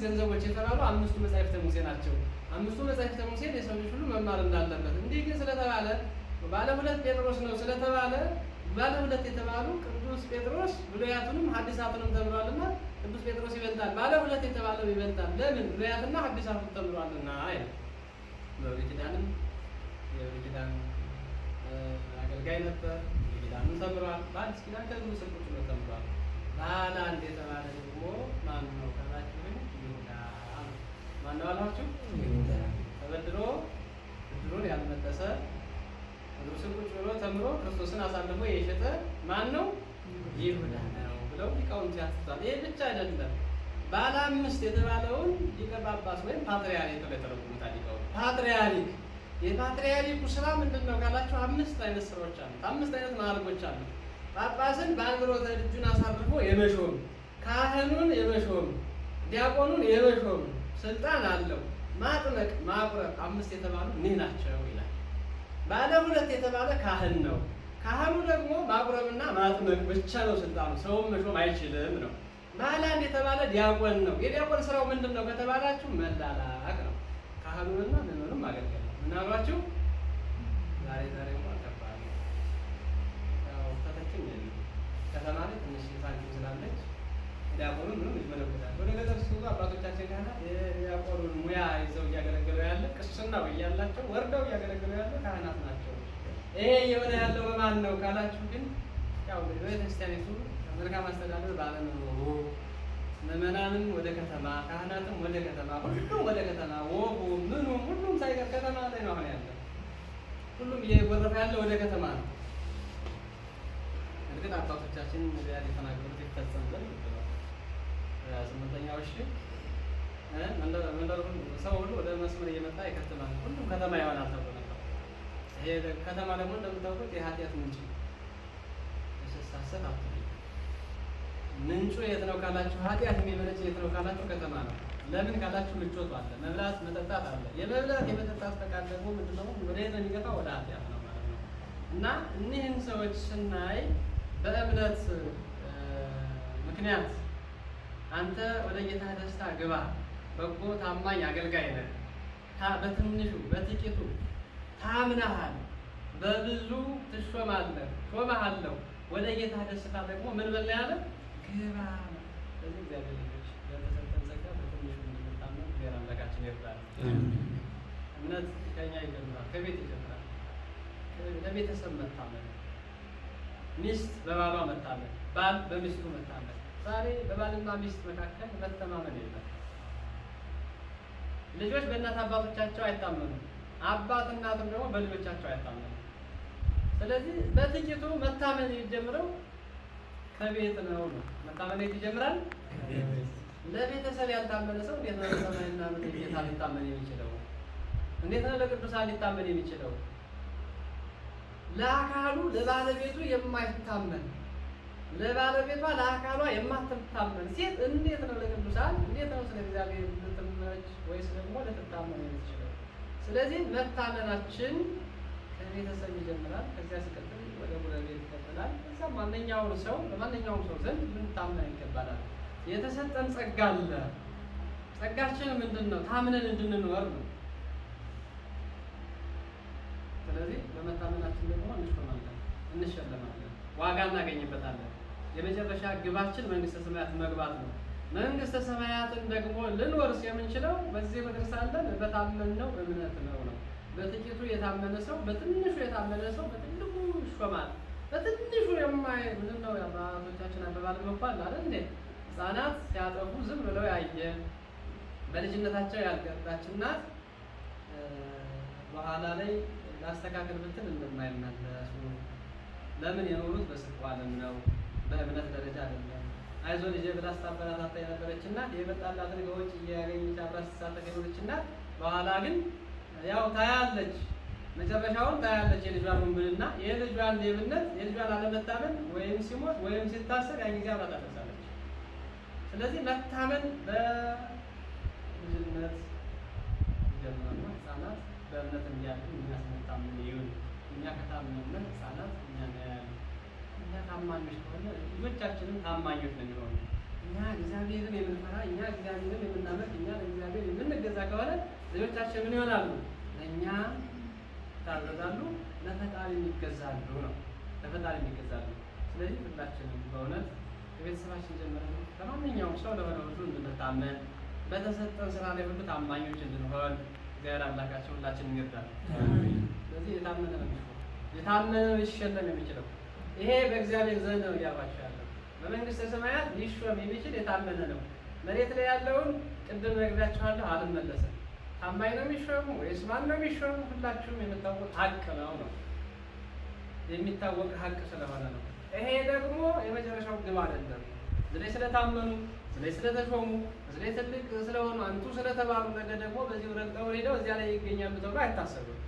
Speaker 1: ገንዘቦች የተባሉ አምስቱ መጻሕፍተ ሙሴ ናቸው። አምስቱ መጻሕፍተ ሙሴ የሰው ልጅ ሁሉ መማር እንዳለበት እንዲህ ግን ስለተባለ ባለ ሁለት ጴጥሮስ ነው ስለተባለ ባለ ሁለት የተባሉ ቅዱስ ጴጥሮስ ብሉያቱንም ሐዲሳቱንም ተምሯልና ቅዱስ ጴጥሮስ ይበልጣል። ባለ ሁለት የተባለው ይበልጣል። ለምን? ብሉያትና ሐዲሳቱን ተምሯልና አይደል? በብሉይ ኪዳንም የብሉይ ኪዳን አገልጋይ ነበር። ብሉይ ኪዳንም ተምሯል። በአዲስ ኪዳን ከብዙ ስልቆች ነው ተምሯል። ባለ አንድ የተባለ ደግሞ ማን ነው ካላችሁ ይሁዳ ነው። ማን ነው አላችሁ? ይሁዳ ተበድሮ ብድሩን ያልመለሰ ቅዱስን ቁጭ ብሎ ተምሮ ክርስቶስን አሳልፎ የሸጠ ማን ነው? ይሁዳ ነው ብለው ሊቃውንት ያትታል። ይሄ ብቻ አይደለም። ባለ አምስት የተባለውን ሊቀ ጳጳስ ወይም ፓትርያርክ ብለው የተረጎሙታል ሊቃውንት። ፓትርያርክ የፓትርያርኩ ስራ ምንድን ነው ካላችሁ አምስት አይነት ስራዎች አሉት። አምስት አይነት ማዕረጎች አሉት። ጳጳስን በአንብሮተ እጁን አሳርፎ የመሾም፣ ካህኑን የመሾም፣ ዲያቆኑን የመሾም ስልጣን አለው። ማጥመቅ፣ ማቁረብ አምስት የተባሉ እኒህ ናቸው ይላል። ባለ ሁለት የተባለ ካህን ነው። ካህኑ ደግሞ ማቁረብና ማጥመቅ ብቻ ነው ስልጣኑ፣ ሰውም መሾም አይችልም ነው። ባለ አንድ የተባለ ዲያቆን ነው። የዲያቆን ስራው ምንድን ነው ከተባላችሁ መላላክ ነው። ካህኑንና ምዕመኑን ማገልገል ነው። ምናልባችሁ ዛሬ ከባድ ነው። ያው ተተኪም የለም። ከተማ ላይ ትንሽ ሳንቲም ስላለች ዲያቆኑ ምንም ይመለከታል። ወደ ገጠር ሲወጡ አባቶቻችን ካህናት የዲያቆኑን ሙያ ይዘው እያገለገሉ ያለ ቅስናው እያላቸው ወርደው እያገለገሉ ያለ ካህናት ናቸው። ይሄ የሆነ ያለው በማን ነው ካላችሁ ግን ያው ቤተክርስቲያኒቱ መልካም አስተዳደር ባለመኖሩ ምዕመናንም ወደ ከተማ፣ ካህናትም ወደ ከተማ፣ ሁሉም ወደ ከተማ፣ ወቡ ምኑም ሁሉም ሳይቀር ከተማ ላይ ነው አሁን ያለው። ሁሉም እየጎረፈ ያለው ወደ ከተማ ነው። እርግጥ አባቶቻችን ነቢያ የተናገሩት ይፈጸም ዘንድ ስምንተኛው እሺ መንደር ሁሉ ሰው ሁሉ ወደ መስመር እየመጣ ይከተማል፣ ሁሉም ከተማ ይሆናል ተብሎ ነበር። ይሄ ከተማ ደግሞ እንደምታውቁት የኃጢአት ምንጭ ሳሰት አትሉ። ምንጩ የት ነው ካላችሁ፣ ኃጢአት የሚመነጭ የት ነው ካላችሁ ከተማ ነው። ለምን ካላችሁ ምቾቱ አለ፣ መብላት መጠጣት አለ። የመብላት የመጠጣት ፈቃድ ደግሞ ምንድነው? ወደ የት ነው የሚገፋ? ወደ ኃጢአት ነው ማለት ነው። እና እኒህን ሰዎች ስናይ በእምነት ምክንያት አንተ ወደ ጌታ ደስታ ግባ፣ በጎ ታማኝ አገልጋይ ነህ፣ በትንሹ በጥቂቱ ታምነሃል፣ በብዙ ትሾማለህ፣ ሾመሃለሁ፣ ወደ ጌታ ደስታ ደግሞ ምን በል ያለ ግባ። ስለዚህ እግዚአብሔር ልጆች በተሰጠን ጸጋ በትንሹ እንድንታመን እግዚአብሔር አምላካችን ይርዳል። እምነት ከኛ ይጀምራል፣ ከቤት ይጀምራል። ለቤተሰብ መታመን፣ ሚስት በባሏ መታመን፣ ባል በሚስቱ መታመን። ዛሬ በባልና ሚስት መካከል መተማመን የለም። ልጆች በእናት አባቶቻቸው አይታመኑም፣ አባት እናትም ደግሞ በልጆቻቸው አይታመኑም። ስለዚህ በጥቂቱ መታመን የሚጀምረው ከቤት ነው። መታመን የት ይጀምራል? ለቤተሰብ ያልታመነ ሰው እንዴት ነው ለሰማይና ምድር ጌታ ሊታመን የሚችለው? እንዴት ነው ለቅዱሳን ሊታመን የሚችለው? ለአካሉ ለባለቤቱ የማይታመን ለባለቤቷ ለአካሏ የማትታመን ሴት እንዴት ነው ለቅዱሳን እንዴት ነው ስለ እግዚአብሔር ልትመች ወይስ ደግሞ ልትታመን የምትችለው? ስለዚህ መታመናችን ከቤተሰብ ይጀምራል። ከዚያ ሲቀጥል ወደ ጎረቤት ይቀጥላል። እዛ በማንኛውም ሰው ዘንድ ልንታመን ይገባናል። የተሰጠን ጸጋ አለ። ጸጋችን ምንድን ነው? ታምነን እንድንኖር ነው። ስለዚህ በመታመናችን ደግሞ እንሾማለን፣ እንሸለማለን፣ ዋጋ እናገኝበታለን። የመጨረሻ ግባችን መንግስተ ሰማያት መግባት ነው። መንግስተ ሰማያትን ደግሞ ልንወርስ የምንችለው በዚህ ምድር ሳለን በታመንነው እምነት ነው። በጥቂቱ የታመነ ሰው በትንሹ የታመነ ሰው በትልቁ ይሾማል። በትንሹ ምንድን ነው አባቶቻችን አባባል መባል አለ እንዴ? ህፃናት ሲያጠፉ ዝም ብለው ያየ በልጅነታቸው ያልገባች እናት በኋላ ላይ ላስተካክል ብትል እንደማይመለሱ ለምን የኖሩት በስርቆ ዓለም ነው፣ በእምነት ደረጃ አይደለም። አይዞ ልጄ ብላ ስታበረታታ የነበረች እናት የመጣላትን ከውጭ እያገኘች አብራ ስትሳተፍ የኖረች እናት በኋላ ግን ያው ታያለች፣ መጨረሻውን ታያለች። የልጇን ውንብድና፣ የልጇን ሌብነት፣ የልጇን አለመታመን ወይም ሲሞት ወይም ሲታሰር ያን ጊዜ አብራ ታለቅሳለች። ስለዚህ መታመን በልጅነት ይጀምራል። ህፃናት በእምነት እንዲያድጉ የሚያስመታምን ይሁን። እኛ ከታመንን ህፃናት እኛ ያያሉ። እኛ ታማኞች ከሆነ ልጆቻችንም ታማኞች ነው የሚሆኑ። እኛ እግዚአብሔርን የምንፈራ፣ እኛ እግዚአብሔርን የምናመልክ፣ እኛ ለእግዚአብሔር የምንገዛ ከሆነ ልጆቻችን ምን ይሆናሉ? ለእኛ ይታዘዛሉ፣ ለፈጣሪ የሚገዛሉ ነው። ለፈጣሪ የሚገዛሉ። ስለዚህ ሁላችንም በእውነት ከቤተሰባችን ጀምረን ከማንኛውም ሰው ለሆነ ሁሉ እንድንታመን፣ በተሰጠን ስራ ላይ ሁሉ ታማኞች እንድንሆን እግዚአብሔር አምላካችን ሁላችንም ይርዳል። ስለዚህ የታመነ ነው የታመነ ነው ሊሸለም የሚችለው። ይሄ በእግዚአብሔር ዘንድ ነው እያልኳቸው ያለው። በመንግስተ ሰማያት ሊሾም የሚችል የታመነ ነው። መሬት ላይ ያለውን ቅድም ነግሬያችኋለሁ፣ አልመለስም። ታማኝ ነው የሚሾሙ ወይስ ማን ነው የሚሾሙ? ሁላችሁም የምታውቁት ሀቅ ነው የሚታወቅ ሀቅ ስለሆነ ነው። ይሄ ደግሞ የመጨረሻው ግብ አይደለም። ስለዚህ ስለታመኑ፣ ስለዚህ ስለተሾሙ፣ ስለዚህ ትልቅ ስለሆኑ፣ አንቱ ስለተባሉ ነገ ደግሞ በዚህ ረግጠው ሄደው እዚያ ላይ ይገኛሉ ተብሎ አይታሰብም።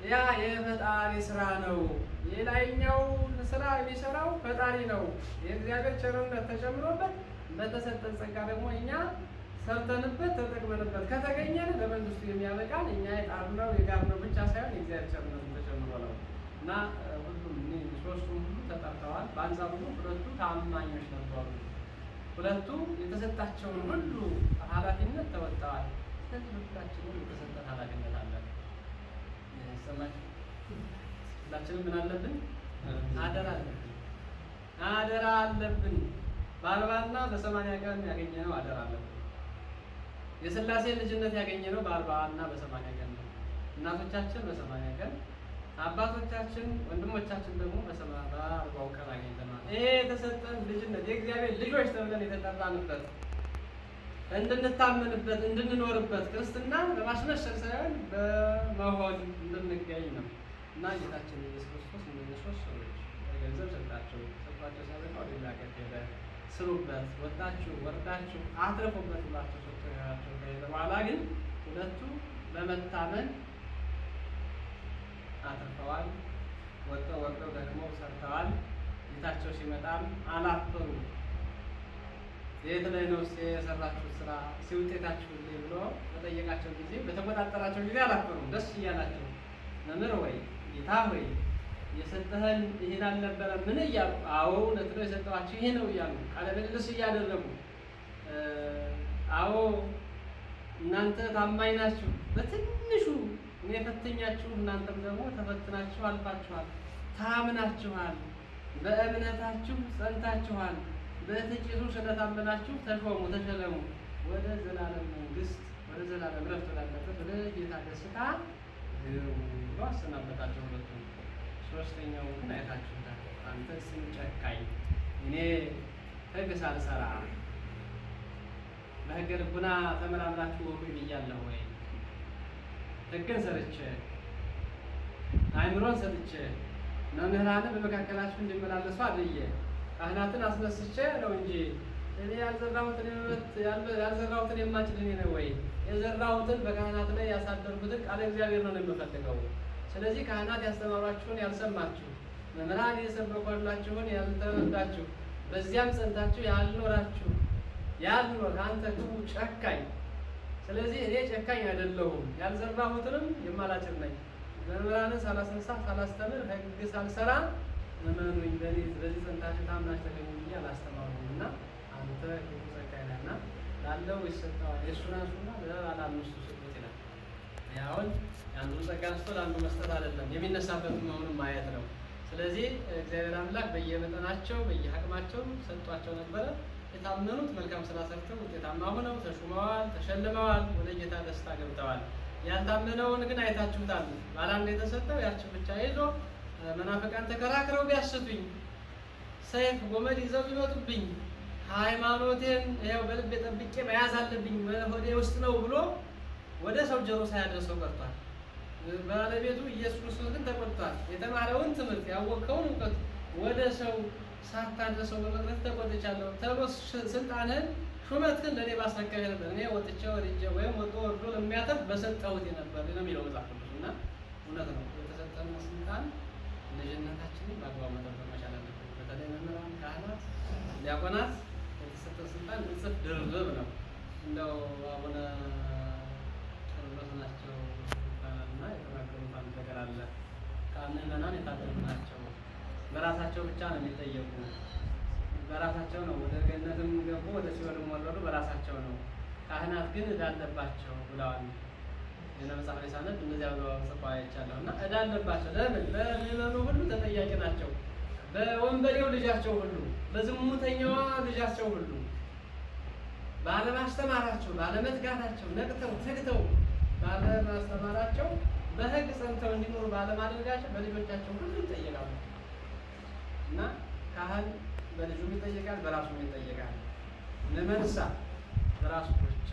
Speaker 1: ያ የፈጣሪ ስራ ነው። የላይኛው ስራ የሚሰራው ፈጣሪ ነው። የእግዚአብሔር ቸርነት ተጨምሮበት በተሰጠን ጸጋ ደግሞ እኛ ሰርተንበት ተጠቅመንበት ከተገኘን ለመንግስቱ የሚያበቃን እኛ የጣርነው የጋርነው ብቻ ሳይሆን የእግዚአብሔር ቸርነት ተጨምሮ ነው እና ሁሉም ሶስቱም ሁሉ ተጠርተዋል። በአንጻሩ ሁለቱ ታማኞች ነበሩ። ሁለቱ የተሰጣቸውን ሁሉ ኃላፊነት ተወጥተዋል። ስለዚህ ሁላችንም የተሰጠን ኃላፊነት አለን። ሰማችሁ? ሁላችንም ምን አለብን? አደራ አለብን። አደራ አለብን። በ40 እና በ80 ቀን ያገኘነው አደራ አለብን። የሥላሴ ልጅነት ያገኘነው በ40 እና በ80 ቀን ነው። እናቶቻችን በ80 ቀን፣ አባቶቻችን ወንድሞቻችን ደግሞ በ40 ቀን አግኝተናል። ይሄ የተሰጠን ልጅነት የእግዚአብሔር ልጆች ተብለን የተጠራንበት እንድንታመንበት እንድንኖርበት ክርስትና ለማስመሰል ሳይሆን በመሆን እንድንገኝ ነው እና ጌታችን ኢየሱስ ክርስቶስ እነዚህ ሶስት ሰዎች ገንዘብ ሰጣቸው ሳይሆን ወደ ሌላ ሀገር ሄደ። ስሩበት፣ ወጣችሁ ወርዳችሁ አትረፉበት ብላቸው ሰጥተዋቸው ከሄደ በኋላ ግን ሁለቱ በመታመን አትርፈዋል። ወርደው ደግሞ ሰርተዋል። ጌታቸው ሲመጣም አላፈሩ። የት ላይ ነው የሰራችሁት ስራ ሲውጤታችሁ ብሎ በጠየቃቸው ጊዜ በተቆጣጠራቸው ጊዜ አላፈሩም። ደስ እያላቸው መምህር ወይ ጌታ ሆይ የሰጠህን ይሄን አልነበረ ምን እያሉ? አዎ እውነት ነው የሰጠኋችሁ ይሄ ነው እያሉ ቃለ ምልልስ እያደረጉ አዎ እናንተ ታማኝ ናችሁ፣ በትንሹ እኔ ፈተኛችሁ፣ እናንተም ደግሞ ተፈትናችሁ አልፋችኋል፣ ታምናችኋል፣ በእምነታችሁ ጸንታችኋል፣ በጥቂቱ ስለታመናችሁ ተሾሙ፣ ተሸለሙ፣ ወደ ዘላለም መንግስት፣ ወደ ዘላለም ረፍት ወዳለበት ወደ ጌታ ደስታ ብሎ አሰናበታቸው ሁለቱም። ሶስተኛው ግን አይታችሁታል። አንተ ስም ጨካኝ፣ እኔ ሕግ ሳልሰራ በሕገ ልቡና ተመራምራችሁ ወቁ ብያለሁ ወይ? ሕግን ሰርቼ አእምሮን ሰጥቼ መምህራንን በመካከላችሁ እንዲመላለሱ አድርጌ ካህናትን አስነስቼ ነው እንጂ እኔ ያልዘራሁትን የማጭድ እኔ ነው ወይ? የዘራሁትን በካህናት ላይ ያሳደርኩትን ቃለ እግዚአብሔር ነው የምፈልገው። ስለዚህ ካህናት ያስተማሯችሁን ያልሰማችሁ፣ መምህራን የሰበኳላችሁን ያልተረዳችሁ፣ በዚያም ጸንታችሁ ያልኖራችሁ አንተ ክፉ ጨካኝ። ስለዚህ እኔ ጨካኝ አይደለሁም፣ ያልዘራሁትንም የማላጭድ ነኝ። መምህራንን ሳላስነሳ ሳላስተምር ሕግ ሳልሰራ እመኑኝ በዚህ ጸንታችሁ ታምናችሁ ተገኙ ብዬ አላስተማሩም እና አንተ ክፉ ጨካኝ ነህና ላለው ይሰጠዋል፣ የእሱን አንሱና ለአምስቱ ስጡት ይላል። አሁን የአንዱን ጸጋ አንስቶ ለአንዱ መስጠት አይደለም፣ የሚነሳበት መሆኑን ማየት ነው። ስለዚህ እግዚአብሔር አምላክ በየመጠናቸው በየአቅማቸው ሰጧቸው ነበረ። የታመኑት መልካም ስራ ሰርተው ውጤታማ ሆነው ተሹመዋል፣ ተሸልመዋል፣ ወደ ጌታ ደስታ ገብተዋል። ያልታመነውን ግን አይታችሁታል። ባላንድ የተሰጠው ያችን ብቻ ይዞ መናፍቃን ተከራክረው ቢያስቱኝ፣ ሰይፍ ጎመድ ይዘው ቢመጡብኝ፣ ሃይማኖቴን ይኸው በልቤ ጠብቄ መያዝ አለብኝ በሆዴ ውስጥ ነው ብሎ ወደ ሰው ጆሮ ሳያደርሰው ቀርቷል። ባለቤቱ ኢየሱስ ክርስቶስ ግን ተቆጥቷል። የተማረውን ትምህርት ያወቅከውን እውቀት ወደ ሰው ሳታደርሰው በመቅረት ተቆጥቻለሁ ተብሎ ስልጣንህን ሹመትህን ለእኔ ባስረከብህ ነበር። እኔ ወጥቼ ወርጄ ወይም ወጥቶ ወርዶ ለሚያተርፍ በሰጠሁት ነበር ነው የሚለው መጽሐፍ ቅዱስ። እና እውነት ነው። የተሰጠን ስልጣን ልጅነታችንን በአግባቡ መጠበቅ መቻል አለብን። በተለይ መምህራን፣ ካህናት፣ ዲያቆናት የተሰጠ ስልጣን እጥፍ ድርብ ነው። እንደው አቡነ ቄርሎስ ናቸው እና የተናገሩት አንድ ነገር አለ። ከምዕመናን የታደሉ ናቸው። በራሳቸው ብቻ ነው የሚጠየቁ። በራሳቸው ነው ወደ ገነትም ገቡ ወደ ሲኦልም ወረዱ፣ በራሳቸው ነው። ካህናት ግን ዕዳ አለባቸው ብለዋል። የመጽሐፍ ላይ ሳነብ እንደዚያ ብለው ጽፎ አይቻለሁ። እና ዕዳ አለባቸው። ለምን? ለሚመኑ ሁሉ ተጠያቂ ናቸው። በወንበዴው ልጃቸው ሁሉ፣ በዝሙተኛዋ ልጃቸው ሁሉ ባለማስተማራቸው፣ ባለመትጋታቸው፣ ነቅተው ተግተው ባለማስተማራቸው፣ በሕግ ጸንተው እንዲኖሩ ባለማድረጋቸው በልጆቻቸው ሁሉ ይጠየቃሉ። እና ካህን በልጁም ይጠየቃል፣ በራሱም ይጠየቃል። ለመንሳ በራሱ ብቻ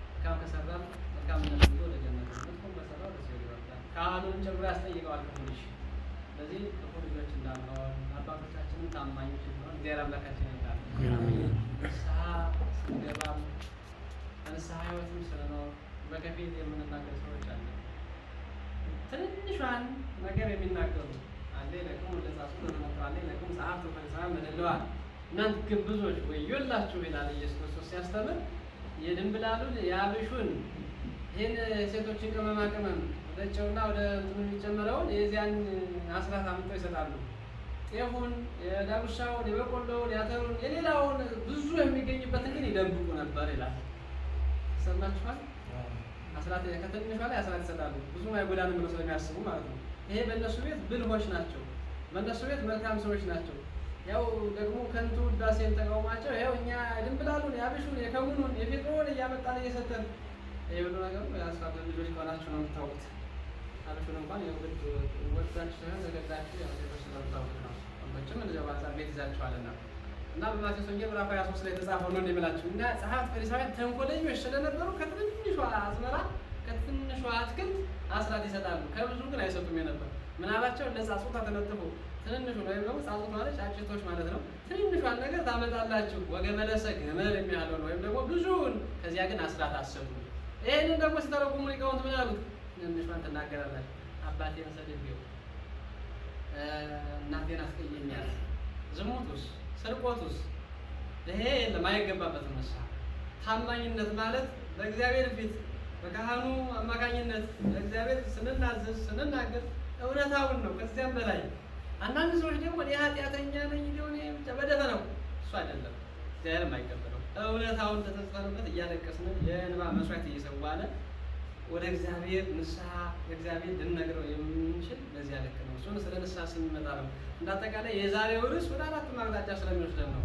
Speaker 1: መልካም ከሰራ መልካምነት ይዞ ወደ ጀነት፣ መጥፎ ከሰራ ወደ ሲኦል ይወርዳል። ካህኑን ጨምሮ ያስጠይቀዋል ክፉ ልጅ። ስለዚህ ክፉ ልጆች እንዳንሆን አባቶቻችንን ታማኞች እንሆን እግዚአብሔር አምላካችን ይርዳል። ንስሐ ስንገባም በንስሐ ሕይወትም ስንኖር በከፊል የምንናገር ሰዎች አለ። ትንሿን ነገር የሚናገሩ አለ። ለክሙ ለጻፉ ለተመጣለ ለክሙ ሰዓቱ ፈሪሳውያን መደለዋል። እናንተ ግብዞች ወዮላችሁ ይላል ኢየሱስ ክርስቶስ ሲያስተምር። የድንብላሉን የአብሹን ይህን ሴቶችን ቅመማ ቅመም ወደ ጨውና ወደ እንትኑ የሚጨመረውን የዚያን አስራት አምጥተው ይሰጣሉ። ጤፉን፣ የዳጉሳውን፣ የበቆሎውን፣ የአተሩን የሌላውን ብዙ የሚገኝበትን ግን ይደብቁ ነበር ይላል። ሰማችኋል? አስራት ከትንሿ ላይ አስራት ይሰጣሉ። ብዙም አይጎዳንም ብለው ስለሚያስቡ ማለት ነው። ይሄ በእነሱ ቤት ብልሆች ናቸው። በእነሱ ቤት መልካም ሰዎች ናቸው። ያው ደግሞ ከንቱ ውዳሴን ተቃውሟቸው ያው እኛ ድንብላሉን፣ የአብሹን፣ የከሙኑን፣ የፌጦን እያመጣን እየሰጠን ይሄ ሁሉ ነገሩ የአስራት ልጆች ከሆናችሁ ነው የምታውቁት። አብሹን እንኳን የግድ ወጣችሁ ሳይሆን ተገዳችሁ ያው ሴቶች ስለምታውቁት ነው። ወንዶችም እንደዚያው በአንጻር ቤት ይዛችኋልና እና በማቴዎስ ወንጌል ምዕራፍ 23 ላይ የተጻፈው ነው እንደምላችሁ። እና ጸሐፍት ፈሪሳውያን ተንኮለኞች ስለነበሩ ከትንሿ አዝመራ ከትንሿ አትክልት አስራት ይሰጣሉ፣ ከብዙ ግን አይሰጡም የነበር። ምን አላቸው? ለጻጽታ ተነጥፎ ትንሹ ወይም ደግሞ ጻጽት ማለት ጫጭቶች ማለት ነው። ትንሿን ነገር ታመጣላችሁ፣ ወገመለሰ ገመል የሚያለው ወይም ደግሞ ብዙውን፣ ከዚያ ግን አስራት አሰጡ። ይሄንን ደግሞ ሲተረጉሙ ሊቃውንት ምን አሉት? ትንሿን ትናገራላችሁ፣ አባቴን ሰድቤው፣ እናቴን አስቀየኛል፣ ዝሙቱስ ስርቆቱስ ይሄ የለም አይገባበትም። ንስሐ ታማኝነት ማለት በእግዚአብሔር ፊት በካህኑ አማካኝነት ለእግዚአብሔር ስንናዘዝ ስንናገር እውነታውን ነው። ከዚያም በላይ አንዳንድ ሰዎች ደግሞ እኔ ኃጢአተኛ ነኝ ሊሆን በደፈ ነው። እሱ አይደለም እግዚአብሔር የማይቀበለው እውነታውን ተጸጽተንበት እያለቀስን የእንባ መስዋዕት እየሰዋነ ወደ እግዚአብሔር ንስሐ እግዚአብሔር ልንነግረው የምንችል በዚያ ልክ ነው። እሱን ስለ ንስሐ ስንመጣ ነው። እንዳጠቃላይ የዛሬው ርዕስ ወደ አራቱም አቅጣጫ ስለሚወስደን ነው።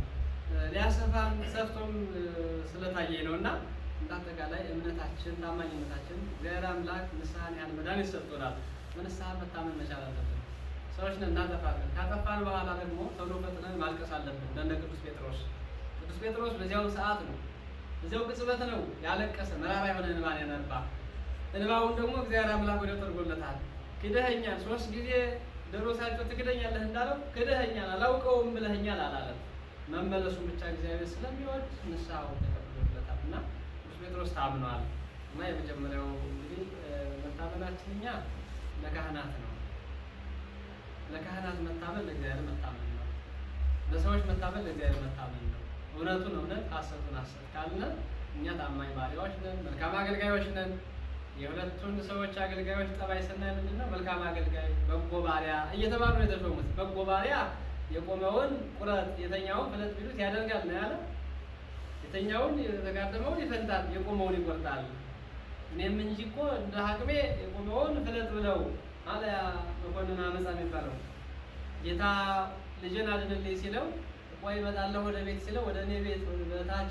Speaker 1: ሊያሰፋም ሰፍቶም ስለታየ ነው እና እንዳጠቃላይ እምነታችን ታማኝነታችን እግዚአብሔር አምላክ ንስሐን ያህል መድኃኒት ሰጥቶናል። በንስሐ መታመን መቻል አለብን። ሰዎች እናጠፋለን። ካጠፋን በኋላ ደግሞ ቶሎ ፈጥነን ማልቀስ አለብን። እንደ ቅዱስ ጴጥሮስ በዚያው ሰዓት ነው በዚያው ቅጽበት ነው ያለቀሰ መራራ የሆነ እንባን ያነባ። እንባውን ደግሞ እግዚአብሔር አምላክ ወዲያው ጠርጎለታል። ክደኸኛል፣ 3 ጊዜ ዶሮ ሳይጮህ ትክደኛለህ እንዳለው ክደኸኛል፣ አላውቀውም ብለኸኛል አላለም። መመለሱን ብቻ እግዚአብሔር ስለሚወድ ንስሐውን ተቀብሎለታል እና ቅዱስ ጴጥሮስ ታምኗል። እና የመጀመሪያው እንግዲህ መታመናችን እኛ ለካህናት ነው። ለካህናት መታመን ለእግዚአብሔር መታመን ነው። ለሰዎች መታመን ለእግዚአብሔር መታመን ነው። እውነቱን እውነት ሐሰቱን ሐሰት ካልን እኛ ታማኝ ባሪያዎች ነን፣ መልካም አገልጋዮች ነን። የሁለቱን ሰዎች አገልጋዮች ጠባይ ስናይ ምንድን ነው? መልካም አገልጋይ፣ በጎ ባሪያ እየተባሉ ነው የተሾሙት። በጎ ባሪያ የቆመውን ቁረጥ የተኛውን ፍለጥ ቢሉት ያደርጋል ነው ያለ። የተኛውን የተጋደመውን ይፈልጣል፣ የቆመውን ይቆርጣል። እኔም እንጂ እኮ እንደ አቅሜ የቆመውን ፍለጥ ብለው አለ መኮንን አመፃ የሚባለው ጌታ ልጅን አድንልኝ ሲለው ቆይ እመጣለሁ ወደ ቤት ሲለው ወደ እኔ ቤት በታች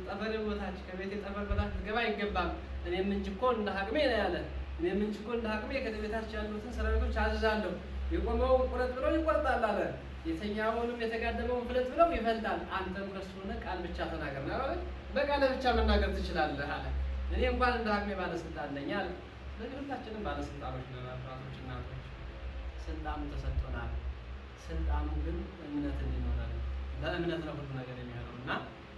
Speaker 1: ጠፈር በታች ከቤቴ ጠፈር በታች ልትገባ አይገባም፣ እኔም እንጂ እኮ እንደ አቅሜ ነው ያለ። እኔም እንጂ እኮ እንደ አቅሜ ከቤታችን ያሉትን ሰራዊቶች አዝዛለሁ። የቆመውን ቁረጥ ብለው ይቆርጣል አለ። የተኛውንም የተጋደመውን ፍለጥ ብለው ይፈልጣል። አንተም ከሱ ሆነ ቃል ብቻ ተናገር ነው። በቃል ብቻ መናገር ትችላለህ አለ። እኔ እንኳን እንደ አቅሜ ባለስልጣን ነኝ አለ። ስለዚህ ሁላችንም ባለስልጣኖች ነን፣ አባቶች፣ እናቶች፣ ስልጣኑ ተሰጥቶናል። ስልጣኑ ግን እምነት እንዲኖረን በእምነት ነው ሁሉ ነገር የሚሆነው እና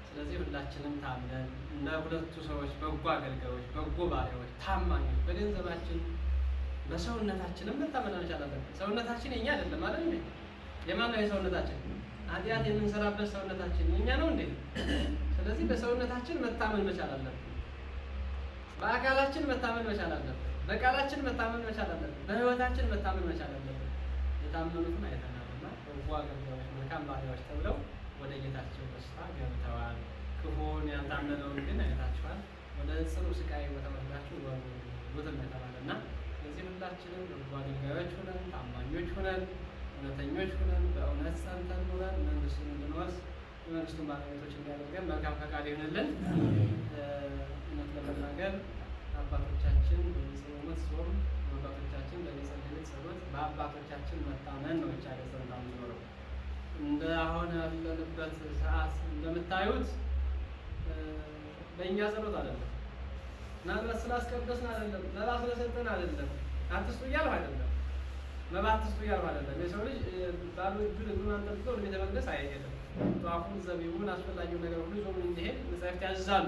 Speaker 1: ስለዚህ ሁላችንም ታምነን እንደ ሁለቱ ሰዎች በጎ አገልጋዮች፣ በጎ ባሪያዎች፣ ታማኞች በገንዘባችን በሰውነታችንም መታመን መቻል አለብን። ሰውነታችን የኛ አይደለም አይደል እንዴ? የማን ነው የሰውነታችን? ኃጢአት የምንሰራበት ሰውነታችን የኛ ነው እንዴ? ስለዚህ በሰውነታችን መታመን መቻል አለብን። በአካላችን መታመን መቻል አለብን። በቃላችን መታመን መቻል አለብን። በሕይወታችን መታመን መቻል አለብን። የታመኑትን አይተናልና በጎ አገልጋዮች፣ መልካም ባሪያዎች ተብለው ወደ ጌታቸው ደስታ ገብተዋል። ክፉን ያልታመነውን ግን አይታችኋል፣ ወደ ጽኑ ስቃይ በተመልካችሁ ወጥም የተባለና ስለዚህ ሁላችንም በጎ አገልጋዮች ሁነን ታማኞች ሁነን እውነተኞች ሁነን በእውነት ጸንተን ኑረን መንግስቱን እንድንወርስ የመንግስቱን ባለቤቶች እንዲያደርገን መልካም ፈቃድ ይሁንልን። እውነት ለመናገር አባቶቻችን በሚጾሙት ጾም፣ አባቶቻችን በሚጸልዩት ጸሎት፣ በአባቶቻችን መታመን ነው ብቻ ገጽታ የምትኖረው። እንደ አሁን ያለንበት ሰዓት እንደምታዩት በእኛ ጸሎት አይደለም፣ ምናልባት ስላስቀደስን አይደለም፣ መባ ስለሰጠን አይደለም፣ አትስጡ እያልሁ አይደለም፣ መባ አትስጡ እያልሁ አይደለም። የሰው ልጅ ባዶ እጁን እግሩን አንጠልጥሎ ወደ ቤተ መቅደስ አይሄድም። ጧፉን፣ ዘቢቡን፣ አስፈላጊውን ነገር ሁሉ ይዞ እንዲሄድ መጻሕፍት ያዝዛሉ።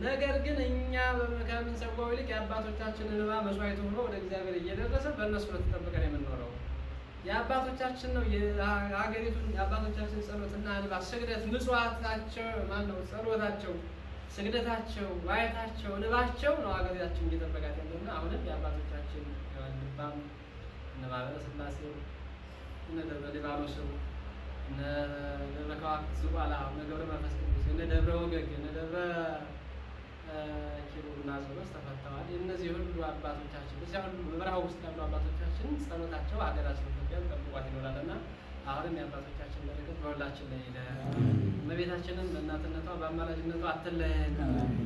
Speaker 1: ነገር ግን እኛ ከምንሰዋው ይልቅ የአባቶቻችንን እንባ መስዋዕት ሆኖ ወደ እግዚአብሔር እየደረሰ በእነሱ ነው ተጠብቀን የምንኖረው። የአባቶቻችን ነው የሀገሪቱን የአባቶቻችን ጸሎትና እንባ፣ ስግደት፣ ምጽዋታቸው ማነው ጸሎታቸው፣ ስግደታቸው፣ ዋየታቸው፣ እንባቸው ነው ሀገራችን እየጠበቃት ያለና አሁንም የአባቶቻችን ልባም እነ ማህበረ ሥላሴው እነ ደብረ ሊባኖስው እነ ደብረ ከዋክብት ዝቋላ እነ ገብረ መንፈስ ቅዱስ እነ ደብረ ወገግ እነ ደብረ ኪሩብና ጸሎት ተፈተዋል። የእነዚህ ሁሉ አባቶቻችን እዚያ ሁሉ በበረሃው ውስጥ ያሉ አባቶቻችን ጸሎታቸው ሀገራችን ኢትዮጵያን ጠብቋት ይኖራልና አሁንም የአባቶቻችን በረከት በሁላችን ላይ ይደር። እመቤታችንን በእናትነቷ በአማላጅነቷ አትለየን።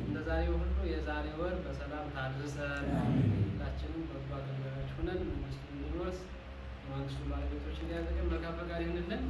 Speaker 1: እንደ ዛሬው ሁሉ የዛሬ ወር በሰላም ታድርሰን። ሁላችንም በጎ አገልጋዮች ሁነን መንግስቱን እንድንወርስ መንግስቱን ባለቤቶች እንዲያደርገን መልካም ፈቃድ ይሁንልን።